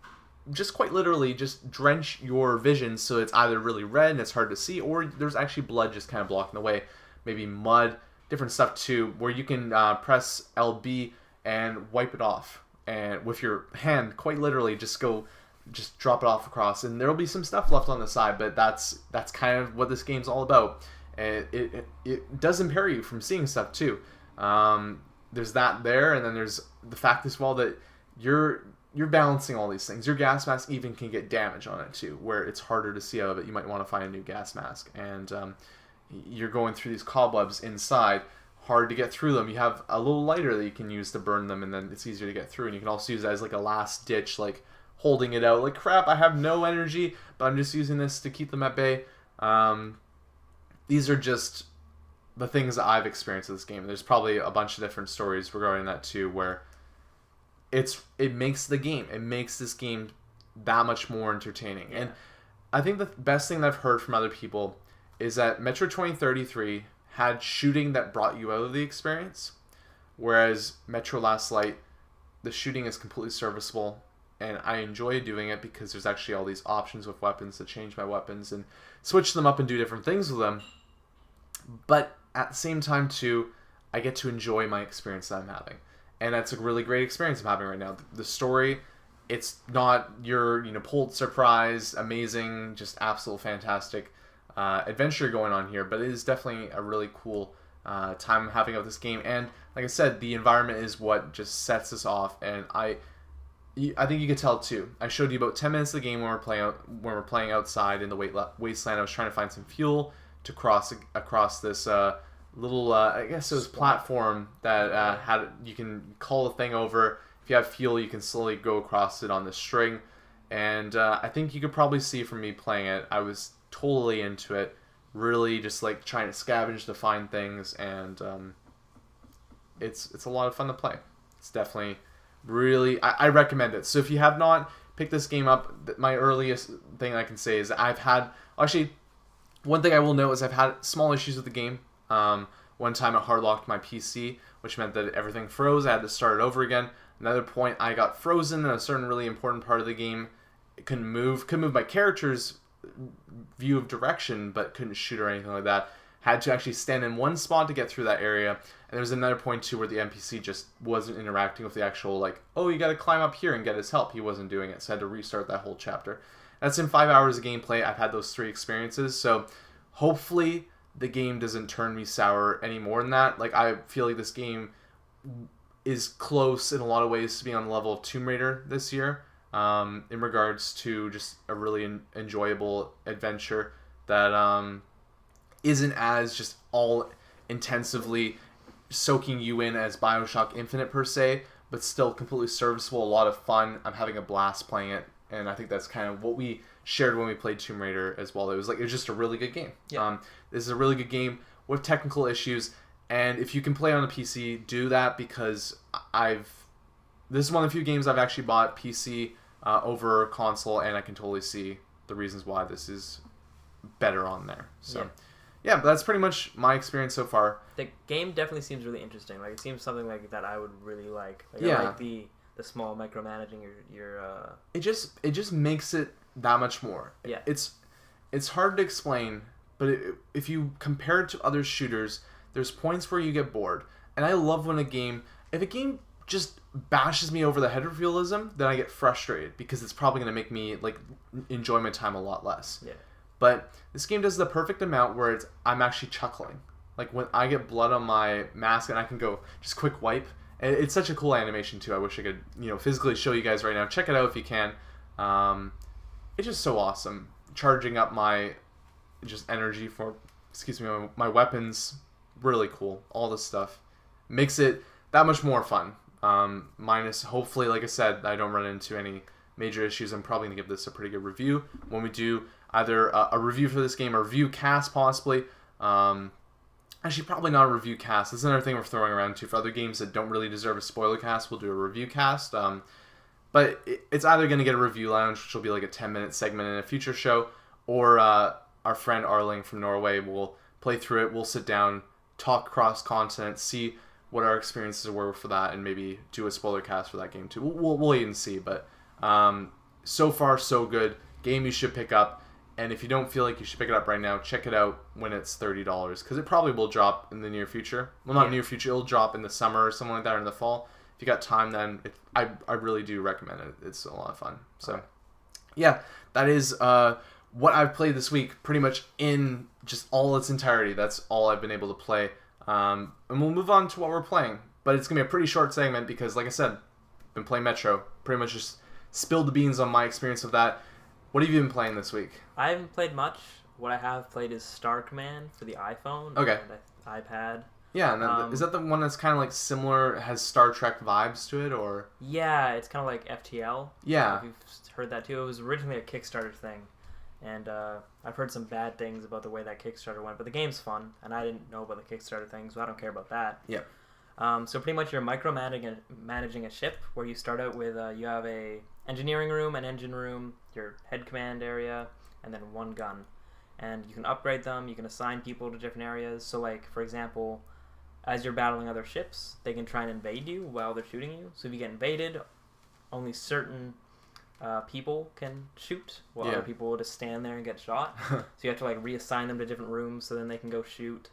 just quite literally just drench your vision, so it's either really red and it's hard to see, or there's actually blood just kind of blocking the way. Maybe mud, different stuff too, where you can press LB and wipe it off, and with your hand, quite literally, just drop it off across, and there'll be some stuff left on the side, but that's kind of what this game's all about. And it does impair you from seeing stuff too. There's that there, and then there's the fact as well that you're balancing all these things. Your gas mask even can get damage on it too, where it's harder to see out of it. You might want to find a new gas mask, and you're going through these cobwebs inside, hard to get through them. You have a little lighter that you can use to burn them, and then it's easier to get through. And you can also use it as like a last ditch, like holding it out, like, crap, I have no energy, but I'm just using this to keep them at bay. These are just the things that I've experienced in this game. There's probably a bunch of different stories regarding that too, where it makes the game. It makes this game that much more entertaining. Yeah. And I think the best thing that I've heard from other people is that Metro 2033 had shooting that brought you out of the experience, whereas Metro Last Light, the shooting is completely serviceable, and I enjoy doing it because there's actually all these options with weapons to change my weapons and switch them up and do different things with them. But at the same time too, I get to enjoy my experience that I'm having. And that's a really great experience I'm having right now. The story, it's not your Pulitzer Prize, amazing, just absolute fantastic adventure going on here, but it is definitely a really cool time I'm having with this game. And like I said, the environment is what just sets us off. And I think you could tell too. I showed you about 10 minutes of the game when we're playing outside in the wasteland. I was trying to find some fuel to cross across this little I guess it was platform that had, you can call the thing over. If you have fuel, you can slowly go across it on the string, and I think you could probably see from me playing it, I was totally into it, really just like trying to scavenge to find things, and it's a lot of fun to play. It's definitely really, I recommend it. So if you have not picked this game up, my earliest thing I can say is that I've had, actually, one thing I will note is I've had small issues with the game. One time it hard locked my PC, which meant that everything froze. I had to start it over again. Another point, I got frozen in a certain really important part of the game. It couldn't move my character's view of direction, but couldn't shoot or anything like that. Had to actually stand in one spot to get through that area. And there was another point too where the NPC just wasn't interacting with the actual, like, oh, you gotta climb up here and get his help. He wasn't doing it, so I had to restart that whole chapter. that's in 5 hours of gameplay. I've had those 3 experiences, so hopefully the game doesn't turn me sour any more than that. Like, I feel like this game is close in a lot of ways to being on the level of Tomb Raider this year, in regards to just a really enjoyable adventure that isn't as just all intensively soaking you in as BioShock Infinite per se, but still completely serviceable, a lot of fun. I'm having a blast playing it, and I think that's kind of what we shared when we played Tomb Raider as well. It was just a really good game. Yeah. This is a really good game with technical issues, and if you can play on a PC, do that, because this is one of the few games I've actually bought PC over console, and I can totally see the reasons why this is better on there. So. Yeah, but that's pretty much my experience so far. The game definitely seems really interesting. Like, it seems something like that I would really like. I like the small micromanaging your It just makes it that much more. Yeah. It's hard to explain, but if you compare it to other shooters, there's points where you get bored. And I love when if a game just bashes me over the head with realism, then I get frustrated, because it's probably going to make me enjoy my time a lot less. Yeah. But this game does the perfect amount where I'm actually chuckling. Like, when I get blood on my mask and I can go just quick wipe. And it's such a cool animation too. I wish I could, physically show you guys right now. Check it out if you can. It's just so awesome. Charging up my just energy for, my weapons. Really cool. All this stuff makes it that much more fun. Minus, hopefully, like I said, I don't run into any major issues. I'm probably going to give this a pretty good review when we do either a review for this game, a review cast possibly. Actually, probably not a review cast. This is another thing we're throwing around too. For other games that don't really deserve a spoiler cast, we'll do a review cast. But it's either going to get a review lounge, which will be like a 10-minute segment in a future show, or our friend Arling from Norway will play through it. We'll sit down, talk cross-continent, see what our experiences were for that, and maybe do a spoiler cast for that game too. We'll wait and see, but so far so good. Game you should pick up. And if you don't feel like you should pick it up right now, check it out when it's $30, because it probably will drop in the near future. Well, not near future. It'll drop in the summer or something like that, or in the fall. If you got time, then I really do recommend it. It's a lot of fun. So, yeah, that is what I've played this week, pretty much in just all its entirety. That's all I've been able to play. And we'll move on to what we're playing. But it's going to be a pretty short segment because, like I said, I've been playing Metro. Pretty much just spilled the beans on my experience of that. What have you been playing this week? I haven't played much. What I have played is Star Command for the iPhone and iPad. Yeah, and is that the one that's kind of like similar, has Star Trek vibes to it, or? Yeah, it's kind of like FTL. Yeah. If you've heard that too. It was originally a Kickstarter thing, and I've heard some bad things about the way that Kickstarter went, but the game's fun, and I didn't know about the Kickstarter thing, so I don't care about that. Yeah. So pretty much you're managing a ship where you start out with, you have a engineering room, an engine room, your head command area, and then one gun. And you can upgrade them, you can assign people to different areas. So like, for example, as you're battling other ships, they can try and invade you while they're shooting you. So if you get invaded, only certain people can shoot, while other people will just stand there and get shot. So you have to like reassign them to different rooms so then they can go shoot.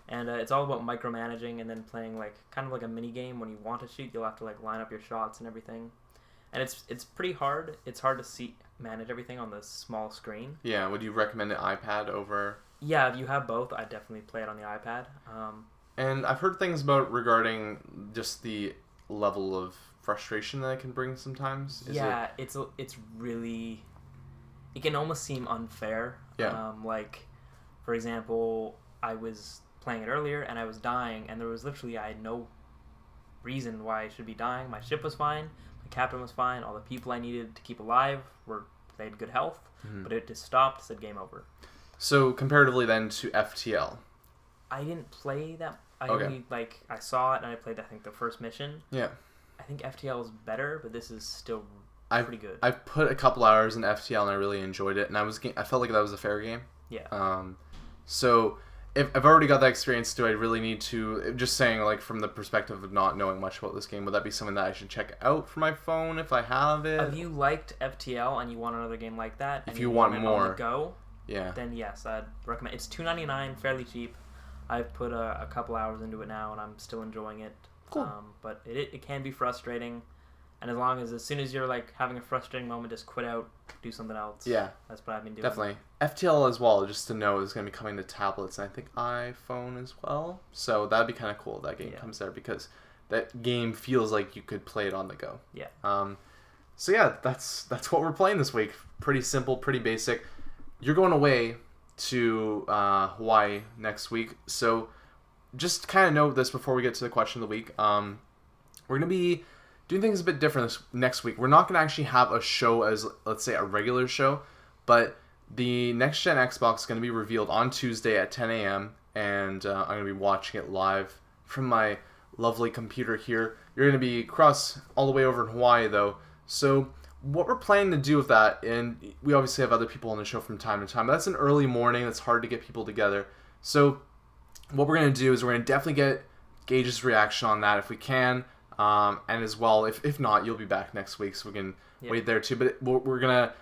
And it's all about micromanaging and then playing like kind of like a mini game. When you want to shoot, you'll have to like line up your shots and everything. And it's pretty hard. It's hard to manage everything on the small screen. Yeah, would you recommend an iPad over? Yeah, if you have both, I definitely play it on the iPad. And I've heard things regarding just the level of frustration that it can bring sometimes. It's really, it can almost seem unfair. Yeah. Like, for example, I was playing it earlier and I was dying, and I had no reason why I should be dying. My ship was fine, my captain was fine, all the people I needed to keep alive they had good health, but it just stopped, said game over. So comparatively then to FTL, I didn't play that. I saw it and I played, I think, the first mission. Yeah. I think FTL is better, but this is still pretty good. I've put a couple hours in FTL and I really enjoyed it, and I felt like that was a fair game. Yeah. So if I've already got that experience, do I really need to, just saying like from the perspective of not knowing much about this game, would that be something that I should check out for my phone if I have it? If you liked FTL and you want another game like that, if you want more on the go, yeah, then yes, I'd recommend. It's $2.99, fairly cheap. I've put a couple hours into it now and I'm still enjoying it. Cool. But it can be frustrating. And as soon as you're like having a frustrating moment, just quit out, do something else. Yeah. That's what I've been doing. Definitely. FTL as well, just to know, is going to be coming to tablets and I think iPhone as well. So that'd be kind of cool if that game comes there, because that game feels like you could play it on the go. Yeah. So yeah, that's what we're playing this week. Pretty simple, pretty basic. You're going away to Hawaii next week. So just kind of note this before we get to the question of the week. We're going to be doing things a bit different next week. We're not going to actually have a show as, let's say, a regular show, but the next gen Xbox is going to be revealed on Tuesday at 10 a.m. and I'm going to be watching it live from my lovely computer here. You're going to be across all the way over in Hawaii, though. So what we're planning to do with that, and we obviously have other people on the show from time to time, but that's an early morning. That's hard to get people together. So what we're going to do is we're going to definitely get Gage's reaction on that if we can. And as well, if not, you'll be back next week, so we can wait there too. But what we're gonna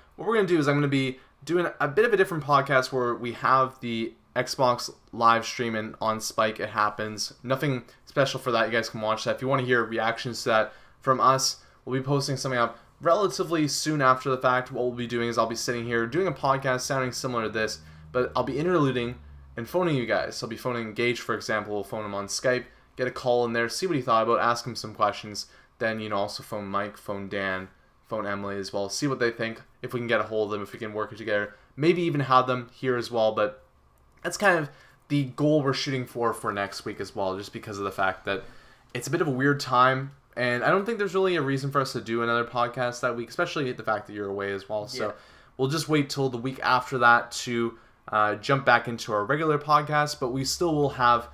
do is I'm gonna be doing a bit of a different podcast where we have the Xbox live streaming on Spike. It happens. Nothing special for that. You guys can watch that. If you want to hear reactions to that from us, we'll be posting something up relatively soon after the fact. What we'll be doing is I'll be sitting here doing a podcast sounding similar to this, but I'll be interluding and phoning you guys. I'll be phoning Gage, for example. We'll phone him on Skype. Get a call in there, see what he thought about, ask him some questions. Then, also phone Mike, phone Dan, phone Emily as well. See what they think, if we can get a hold of them, if we can work it together. Maybe even have them here as well, but that's kind of the goal we're shooting for next week as well, just because of the fact that it's a bit of a weird time, and I don't think there's really a reason for us to do another podcast that week, especially the fact that you're away as well. So we'll just wait till the week after that to jump back into our regular podcast, but we still will have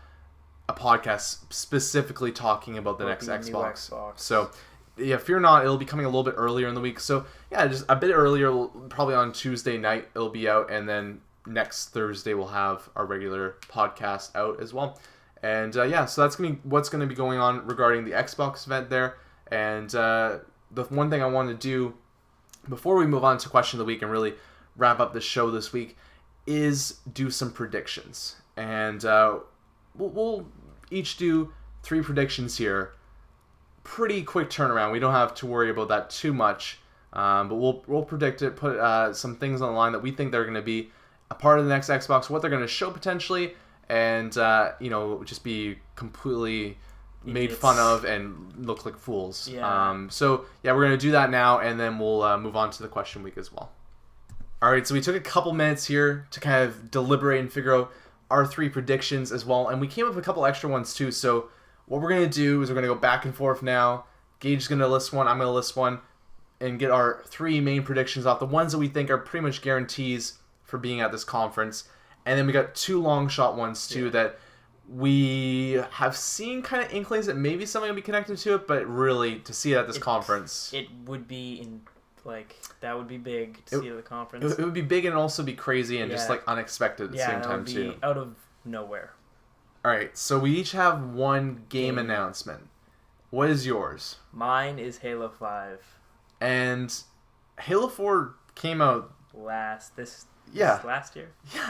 a podcast specifically talking about the next Xbox. So, yeah, fear not, it'll be coming a little bit earlier in the week. So, yeah, just a bit earlier, probably on Tuesday night it'll be out, and then next Thursday we'll have our regular podcast out as well. And, yeah, so that's going to be what's going to be going on regarding the Xbox event there. And the one thing I want to do before we move on to question of the week and really wrap up the show this week is do some predictions. And we'll each do 3 predictions here. Pretty quick turnaround. We don't have to worry about that too much. But we'll predict it, put some things on the line that we think they're going to be a part of the next Xbox, what they're going to show potentially, and just be completely made fun of and look like fools. Yeah. So yeah, we're going to do that now, and then we'll move on to the question week as well. All right, so we took a couple minutes here to kind of deliberate and figure out our 3 predictions as well, and we came up with a couple extra ones too. So what we're going to do is we're going to go back and forth now. Gage is going to list one, I'm going to list one, and get our 3 main predictions off, the ones that we think are pretty much guarantees for being at this conference. And then we got 2 long shot ones too that we have seen kind of inklings that maybe something will be connected to it, but really to see it at this conference, it would be that would be big to see it at the conference. It would be big and also be crazy and just unexpected at the same time too. Yeah, out of nowhere. All right, so we each have one game announcement. What is yours? Mine is Halo 5. And Halo 4 came out last year. Yeah,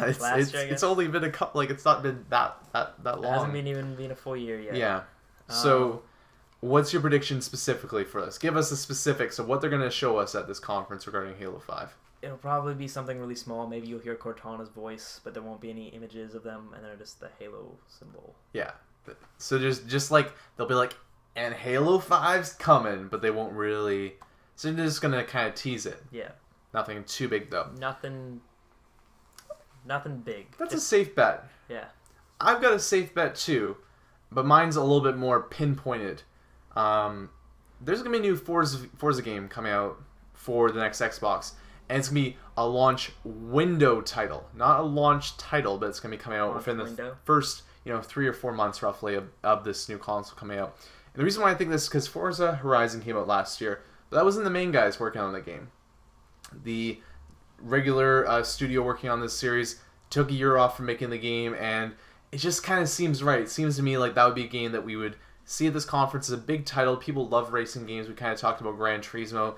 it's only been a couple. It's not been that long. It hasn't even been a full year yet. Yeah. So, what's your prediction specifically for this? Give us the specifics of what they're going to show us at this conference regarding Halo 5. It'll probably be something really small. Maybe you'll hear Cortana's voice, but there won't be any images of them, and they're just the Halo symbol. Yeah. So just like they'll be like, and Halo 5's coming, but they won't really. So they're just gonna kind of tease it. Yeah. Nothing too big though. Nothing big. That's a safe bet. Yeah. I've got a safe bet too, but mine's a little bit more pinpointed. There's gonna be a new Forza game coming out for the next Xbox, and it's gonna be a launch window title, not a launch title, but it's gonna be coming out within the first 3 or 4 months roughly of this new console coming out. And the reason why I think this is because Forza Horizon came out last year, but that wasn't the main guys working on the game. The regular studio working on this series took a year off from making the game, and it just kind of seems right. It seems to me like that would be a game that we would see at this conference as a big title. People love racing games. We kind of talked about Gran Turismo,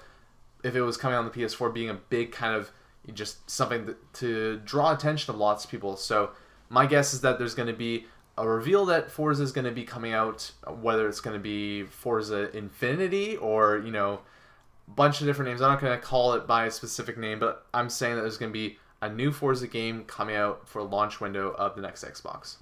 if it was coming on the PS4, being a big kind of just something to draw attention of lots of people. So my guess is that there's going to be a reveal that Forza is going to be coming out, whether it's going to be Forza Infinity or, you know, a bunch of different names. I'm not going to call it by a specific name, but I'm saying that there's going to be a new Forza game coming out for a launch window of the next Xbox.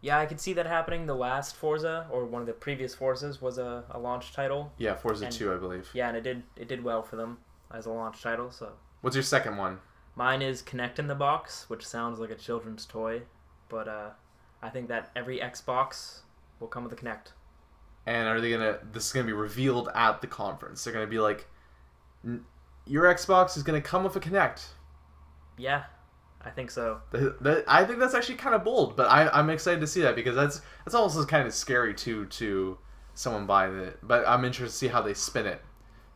Yeah, I could see that happening. The last Forza, or one of the previous Forzas, was a launch title. Yeah, Forza 2, I believe. Yeah, and it did well for them as a launch title. So. What's your second one? Mine is Kinect in the Box, which sounds like a children's toy, but I think that every Xbox will come with a Kinect. And this is gonna be revealed at the conference. They're gonna be like, your Xbox is gonna come with a Kinect. Yeah. I think so. I think that's actually kind of bold, but I'm excited to see that because that's also kind of scary to someone buying it. But I'm interested to see how they spin it,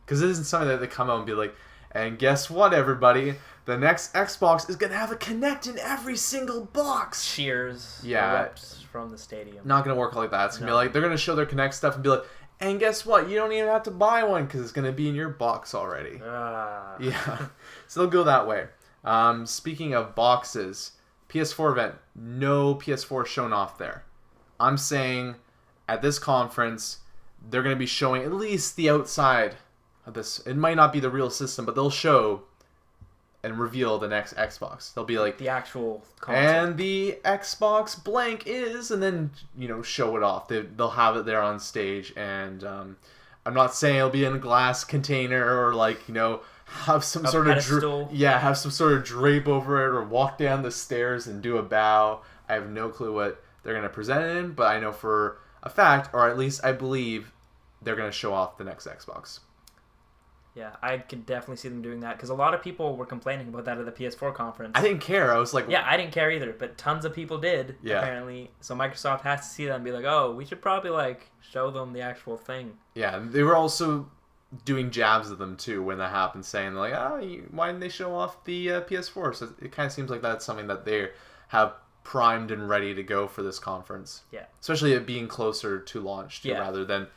because it isn't something that they come out and be like, and guess what, everybody, the next Xbox is gonna have a Kinect in every single box. Cheers. Yeah. From the stadium. Not gonna work like that. It's gonna be like they're gonna show their Kinect stuff and be like, and guess what? You don't even have to buy one because it's gonna be in your box already. Yeah. So they'll go that way. Speaking of boxes, PS4 event, no PS4 shown off there. I'm saying at this conference, they're going to be showing at least the outside of this. It might not be the real system, but they'll show and reveal the next Xbox. They'll be like the actual console. And the Xbox blank is, and then, you know, show it off. They'll have it there on stage, and I'm not saying it'll be in a glass container or like, you know, have some sort of drape over it or walk down the stairs and do a bow. I have no clue what they're going to present it in, but I know for a fact, or at least I believe, they're going to show off the next Xbox. Yeah, I could definitely see them doing that because a lot of people were complaining about that at the PS4 conference. I didn't care. I was like... Yeah, I didn't care either, but tons of people did, apparently. So Microsoft has to see that and be like, oh, we should probably, like, show them the actual thing. Yeah, they were also doing jabs at them too when that happened, saying like, why didn't they show off the PS4? So it kind of seems like that's something that they have primed and ready to go for this conference. Yeah. Especially it being closer to launch rather than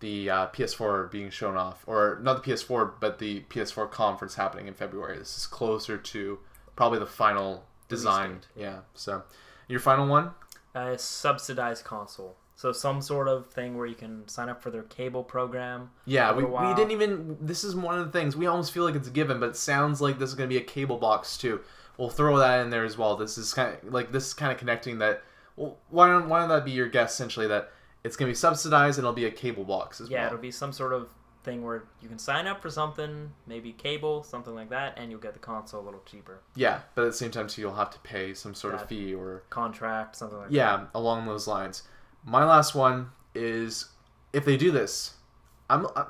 the PS4 being shown off. Or not the PS4, but the PS4 conference happening in February. This is closer to probably the final design. Yeah. So your final one? A subsidized console. So some sort of thing where you can sign up for their cable program. Yeah, we didn't even... This is one of the things. We almost feel like it's a given, but it sounds like this is going to be a cable box too. We'll throw that in there as well. This is kind of connecting that... Well, why don't that be your guess, essentially, that it's going to be subsidized and it'll be a cable box as well. Yeah, it'll be some sort of thing where you can sign up for something, maybe cable, something like that, and you'll get the console a little cheaper. Yeah, but at the same time, too, you'll have to pay some sort of fee or... Contract, something like that. Yeah, along those lines. My last one is, if they do this,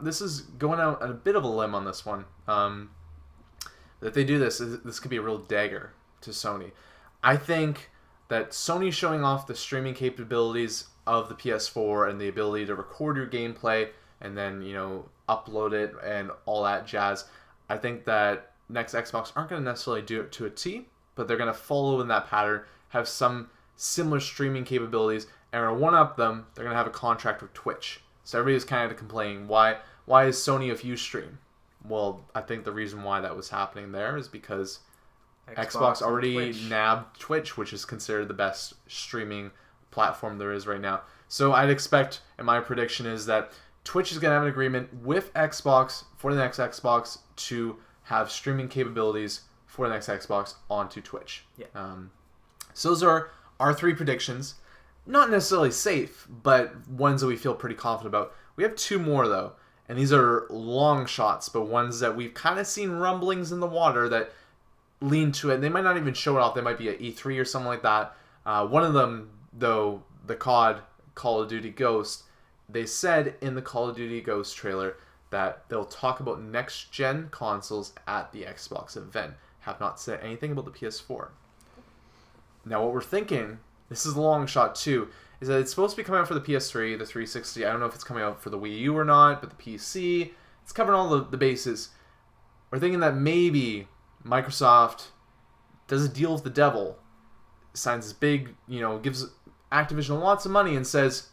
this is going out on a bit of a limb on this one. If they do this could be a real dagger to Sony. I think that Sony showing off the streaming capabilities of the PS4 and the ability to record your gameplay and then, you know, upload it and all that jazz, I think that next Xbox aren't going to necessarily do it to a T, but they're going to follow in that pattern, have some similar streaming capabilities, and to one-up them, they're going to have a contract with Twitch. So everybody's kind of complaining, why is Sony if you stream? Well, I think the reason why that was happening there is because Xbox already nabbed Twitch, which is considered the best streaming platform there is right now. So I'd expect, and my prediction is that Twitch is going to have an agreement with Xbox for the next Xbox to have streaming capabilities for the next Xbox onto Twitch. Yeah. So those are our three predictions. Not necessarily safe, but ones that we feel pretty confident about. We have two more, though, and these are long shots, but ones that we've kind of seen rumblings in the water that lean to it. They might not even show it off. They might be at E3 or something like that. One of them, though, the COD, Call of Duty Ghost, they said in the Call of Duty Ghost trailer that they'll talk about next-gen consoles at the Xbox event. Have not said anything about the PS4. Now, what we're thinking... This is a long shot too, is that it's supposed to be coming out for the PS3, the 360. I don't know if it's coming out for the Wii U or not, but the PC, it's covering all the bases. We're thinking that maybe Microsoft does a deal with the devil, signs this big, you know, gives Activision lots of money and says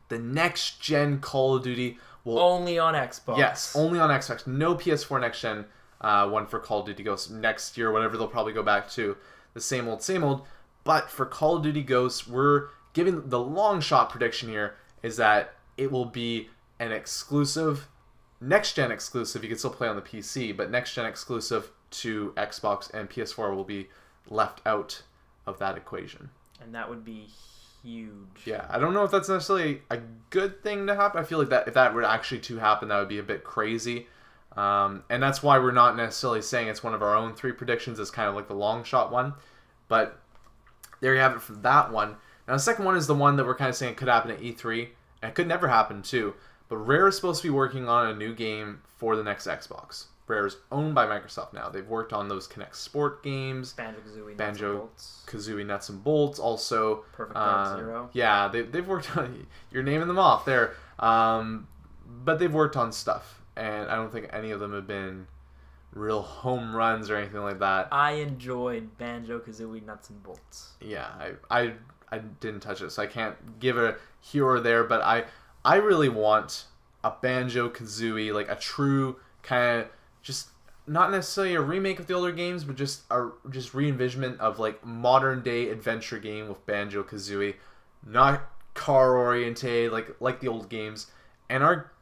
the next gen Call of Duty will... Only on Xbox. Yes, only on Xbox. No PS4 next gen one for Call of Duty Ghosts. Next year, whatever, they'll probably go back to the same old, same old. But for Call of Duty Ghosts, we're giving the long shot prediction here is that it will be an exclusive, next-gen exclusive. You can still play on the PC, but next-gen exclusive to Xbox and PS4 will be left out of that equation. And that would be huge. Yeah, I don't know if that's necessarily a good thing to happen. I feel like that if that were actually to happen, that would be a bit crazy. And that's why we're not necessarily saying it's one of our own 3 predictions. It's kind of like the long shot one. But there you have it for that one. Now, the second one is the one that we're kind of saying it could happen at E3. And it could never happen, too. But Rare is supposed to be working on a new game for the next Xbox. Rare is owned by Microsoft now. They've worked on those Kinect Sport games. Banjo-Kazooie Nuts and Bolts. Also, Perfect Dark Zero. Yeah, they've worked on... You're naming them off there. But they've worked on stuff. And I don't think any of them have been real home runs or anything like that. I enjoyed Banjo-Kazooie Nuts and Bolts. Yeah, I didn't touch it, so I can't give a here or there. But I really want a Banjo-Kazooie, like a true kind of... just not necessarily a remake of the older games, but just re-envisionment of like modern day adventure game with Banjo-Kazooie, not car oriented like the old games. And our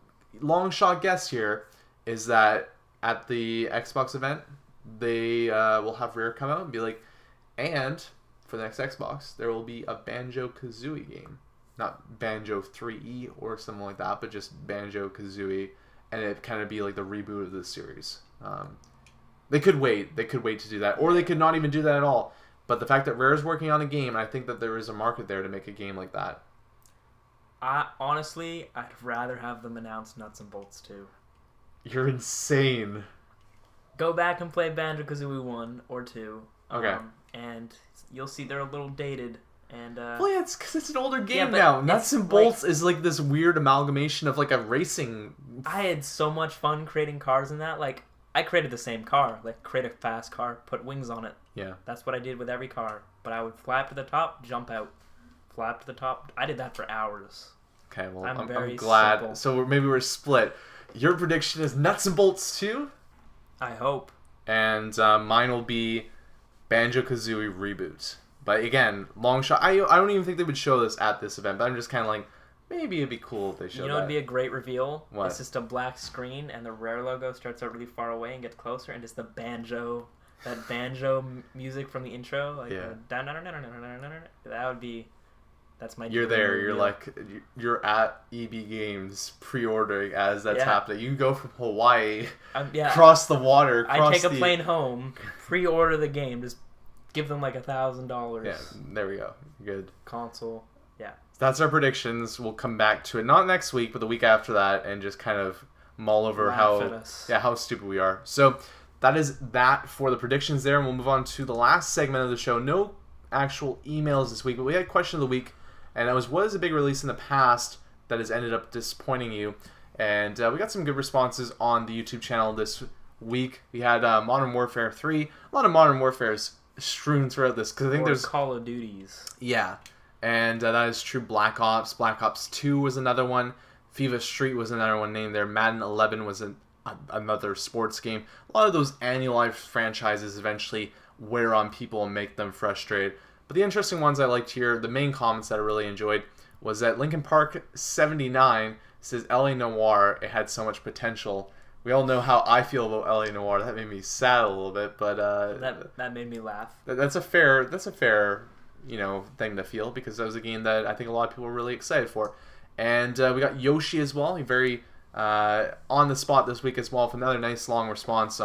long shot guess here is that at the Xbox event they will have Rare come out and be like, and for the next Xbox there will be a Banjo-Kazooie game, not Banjo 3E or something like that, but just Banjo-Kazooie. And it kind of be like the reboot of the series. They could wait. They could wait to do that. Or they could not even do that at all. But the fact that Rare is working on a game, I think that there is a market there to make a game like that. Honestly, I'd rather have them announce Nuts and Bolts 2. You're insane. Go back and play Banjo-Kazooie 1 or 2. Okay. And you'll see they're a little dated. And, well, yeah, it's because it's an older game now. Nuts and Bolts is like this weird amalgamation of like a racing. I had so much fun creating cars in that. Like, I created the same car. Like, create a fast car, put wings on it. Yeah. That's what I did with every car. But I would fly up to the top, jump out. Fly up to the top. I did that for hours. Okay, well, I'm glad. Simple. So maybe we're split. Your prediction is Nuts and Bolts 2? I hope. And mine will be Banjo-Kazooie Reboot. But again, long shot. I don't even think they would show this at this event, but I'm just kind of like, maybe it'd be cool if they showed that. You know it'd be a great reveal? What? It's just a black screen, and the Rare logo starts out really far away and gets closer, and it's the banjo, that banjo music from the intro. Like, yeah. That would be... That's my... You're there. You're like... You're at EB Games pre-ordering as that's happening. You go from Hawaii, cross the water, I take a plane home, pre-order the game, just... Give them like $1,000. Yeah, there we go. Good. Console. Yeah. That's our predictions. We'll come back to it not next week, but the week after that, and just kind of mull over how stupid we are. So that is that for the predictions there, and we'll move on to the last segment of the show. No actual emails this week, but we had question of the week, and that was, what is a big release in the past that has ended up disappointing you? And we got some good responses on the YouTube channel this week. We had Modern Warfare 3. A lot of Modern Warfare's strewn throughout this, because I think there's Call of Duties. Yeah, and that is true. Black Ops 2 was another one. FIFA Street was another one named there. Madden 11 was another sports game. A lot of those annualized franchises eventually wear on people and make them frustrated. But the interesting ones I liked here, the main comments that I really enjoyed, was that Linkin Park 79 says LA Noire, it had so much potential. We all know how I feel about LA Noire. That made me sad a little bit, but that made me laugh. That's a fair thing to feel, because that was a game that I think a lot of people were really excited for. And we got Yoshi as well. He very on the spot this week as well with another nice long response.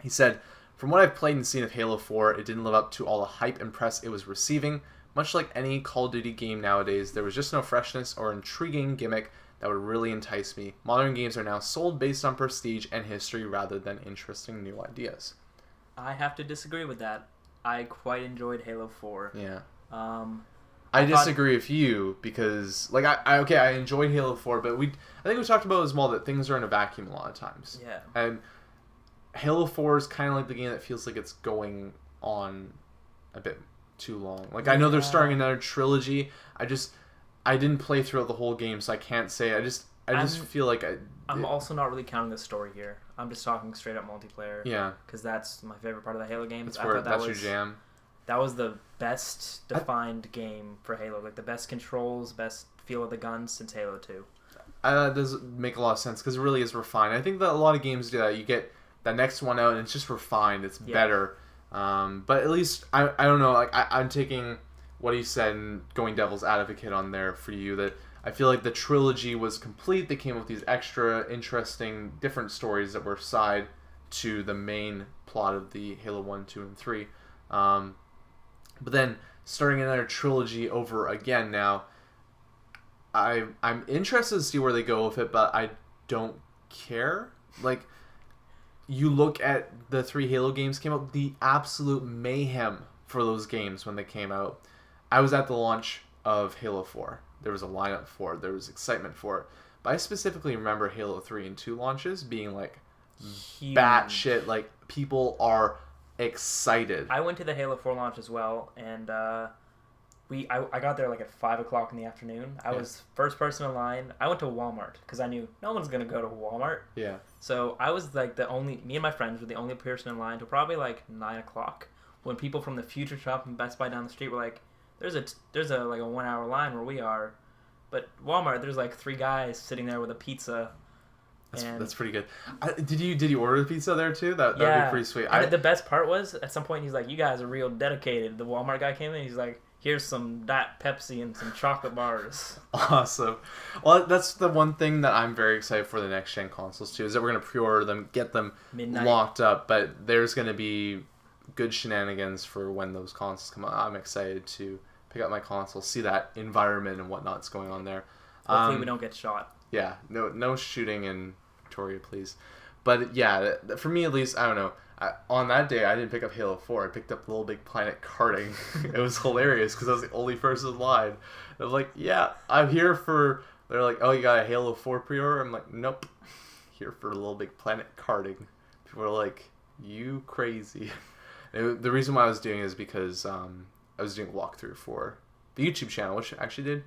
He said, "From what I've played and seen of Halo 4, it didn't live up to all the hype and press it was receiving. Much like any Call of Duty game nowadays, there was just no freshness or intriguing gimmick that would really entice me. Modern games are now sold based on prestige and history rather than interesting new ideas." I have to disagree with that. I quite enjoyed Halo 4. Yeah. I disagree with you, because like I enjoyed Halo 4, but I think we talked about as well that things are in a vacuum a lot of times. Yeah. And Halo 4 is kind of like the game that feels like it's going on a bit too long. Like, I know they're starting another trilogy. I didn't play throughout the whole game, so I can't say. I just feel like I'm also not really counting the story here. I'm just talking straight up multiplayer. Yeah. Because that's my favorite part of the Halo games. That's your jam. that was the best defined game for Halo. Like the best controls, best feel of the guns since Halo 2. That does make a lot of sense because it really is refined. I think that a lot of games do that. You get that next one out and it's just refined. It's better. But at least, I don't know, like I'm taking what he said and going devil's advocate on there for you, that I feel like the trilogy was complete. They came up with these extra interesting different stories that were side to the main plot of the Halo 1, 2, and 3. But then starting another trilogy over again now, I'm interested to see where they go with it, but I don't care. Like, you look at the 3 Halo games came out, the absolute mayhem for those games when they came out. I was at the launch of Halo 4. There was a lineup for it. There was excitement for it. But I specifically remember Halo 3 and 2 launches being like batshit. Like, people are excited. I went to the Halo 4 launch as well, and I got there like at 5 o'clock in the afternoon. I was first person in line. I went to Walmart because I knew no one's going to go to Walmart. Yeah. So I was like me and my friends were the only person in line till probably like 9 o'clock when people from the Future Shop and Best Buy down the street were like, there's a like a 1 hour line where we are. But Walmart, there's like 3 guys sitting there with a pizza. That's pretty good. Did you order the pizza there too? That'd be pretty sweet. And the best part was at some point he's like, you guys are real dedicated. The Walmart guy came in. He's like, here's some Diet Pepsi and some chocolate bars. Awesome. Well, that's the one thing that I'm very excited for the next gen consoles too, is that we're gonna pre-order them, get them locked up. But there's gonna be good shenanigans for when those consoles come out. I'm excited to pick up my console, see that environment and whatnot's going on there. Hopefully we don't get shot. Yeah, no shooting in Victoria, please. But yeah, for me at least, I don't know. On that day, I didn't pick up Halo 4. I picked up Little Big Planet karting. It was hilarious because I was the only person in line. I was like, yeah, I'm here for... They're like, oh, you got a Halo 4 pre-order? I'm like, nope. Here for Little Big Planet karting. People are like, you crazy. The reason why I was doing it is because I was doing a walkthrough for the YouTube channel, which actually did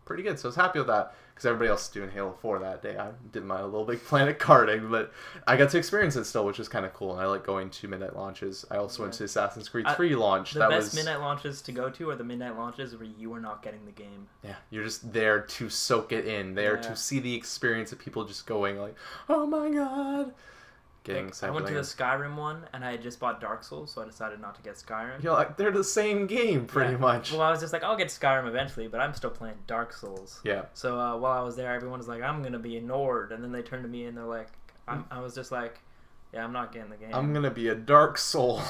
pretty good. So I was happy with that because everybody else was doing Halo 4 that day. I did my Little Big Planet karting, but I got to experience it still, which was kind of cool. And I like going to midnight launches. I also went to Assassin's Creed 3 launch. The best midnight launches to go to are the midnight launches where you are not getting the game. Yeah, you're just there to soak it in, there to see the experience of people just going like, oh my god. I went to the Skyrim one, and I had just bought Dark Souls, so I decided not to get Skyrim. You're like, they're the same game, pretty much. Well, I was just like, I'll get Skyrim eventually, but I'm still playing Dark Souls. Yeah. So while I was there, everyone was like, I'm going to be a Nord, and then they turned to me, and they're like, I was just like, yeah, I'm not getting the game. I'm going to be a Dark Soul.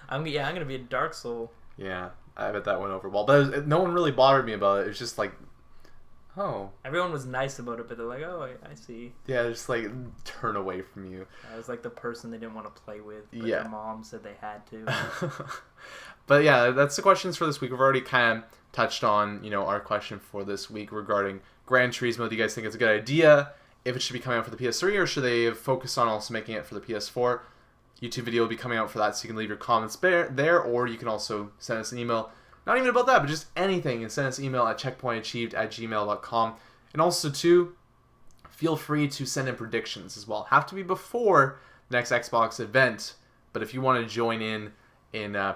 I'm going to be a Dark Soul. Yeah, I bet that went over well. But no one really bothered me about it. It was just like, oh. Everyone was nice about it, but they're like, oh, I see. Yeah, just like turn away from you. I was like the person they didn't want to play with, but their mom said they had to. But yeah, that's the questions for this week. We've already kind of touched on, our question for this week regarding Gran Turismo. Do you guys think it's a good idea if it should be coming out for the PS3, or should they focus on also making it for the PS4? YouTube video will be coming out for that, so you can leave your comments there, or you can also send us an email. Not even about that, but just anything. And send us an email at checkpointachieved@gmail.com. And also, too, feel free to send in predictions as well. Have to be before the next Xbox event. But if you want to join in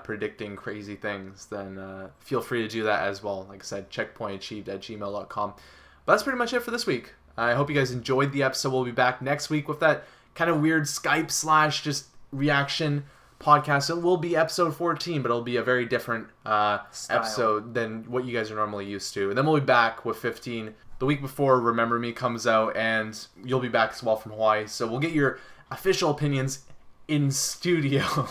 predicting crazy things, then feel free to do that as well. Like I said, checkpointachieved@gmail.com. But that's pretty much it for this week. I hope you guys enjoyed the episode. We'll be back next week with that kind of weird Skype / just reaction podcast. It will be episode 14, but it'll be a very different episode than what you guys are normally used to. And then we'll be back with 15 the week before Remember Me comes out, and you'll be back as well from Hawaii. So we'll get your official opinions in studio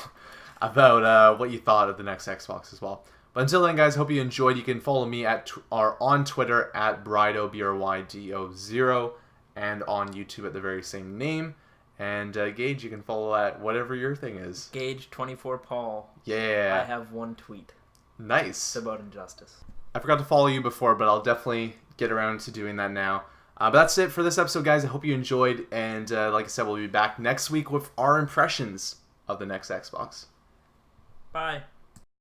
about what you thought of the next Xbox as well. But until then, guys, hope you enjoyed. You can follow me on Twitter at Brydo, BRYDO0, and on YouTube at the very same name. And Gage, you can follow at whatever your thing is. Gage24Paul. Yeah. I have one tweet. Nice. It's about injustice. I forgot to follow you before, but I'll definitely get around to doing that now. But that's it for this episode, guys. I hope you enjoyed. And like I said, we'll be back next week with our impressions of the next Xbox. Bye.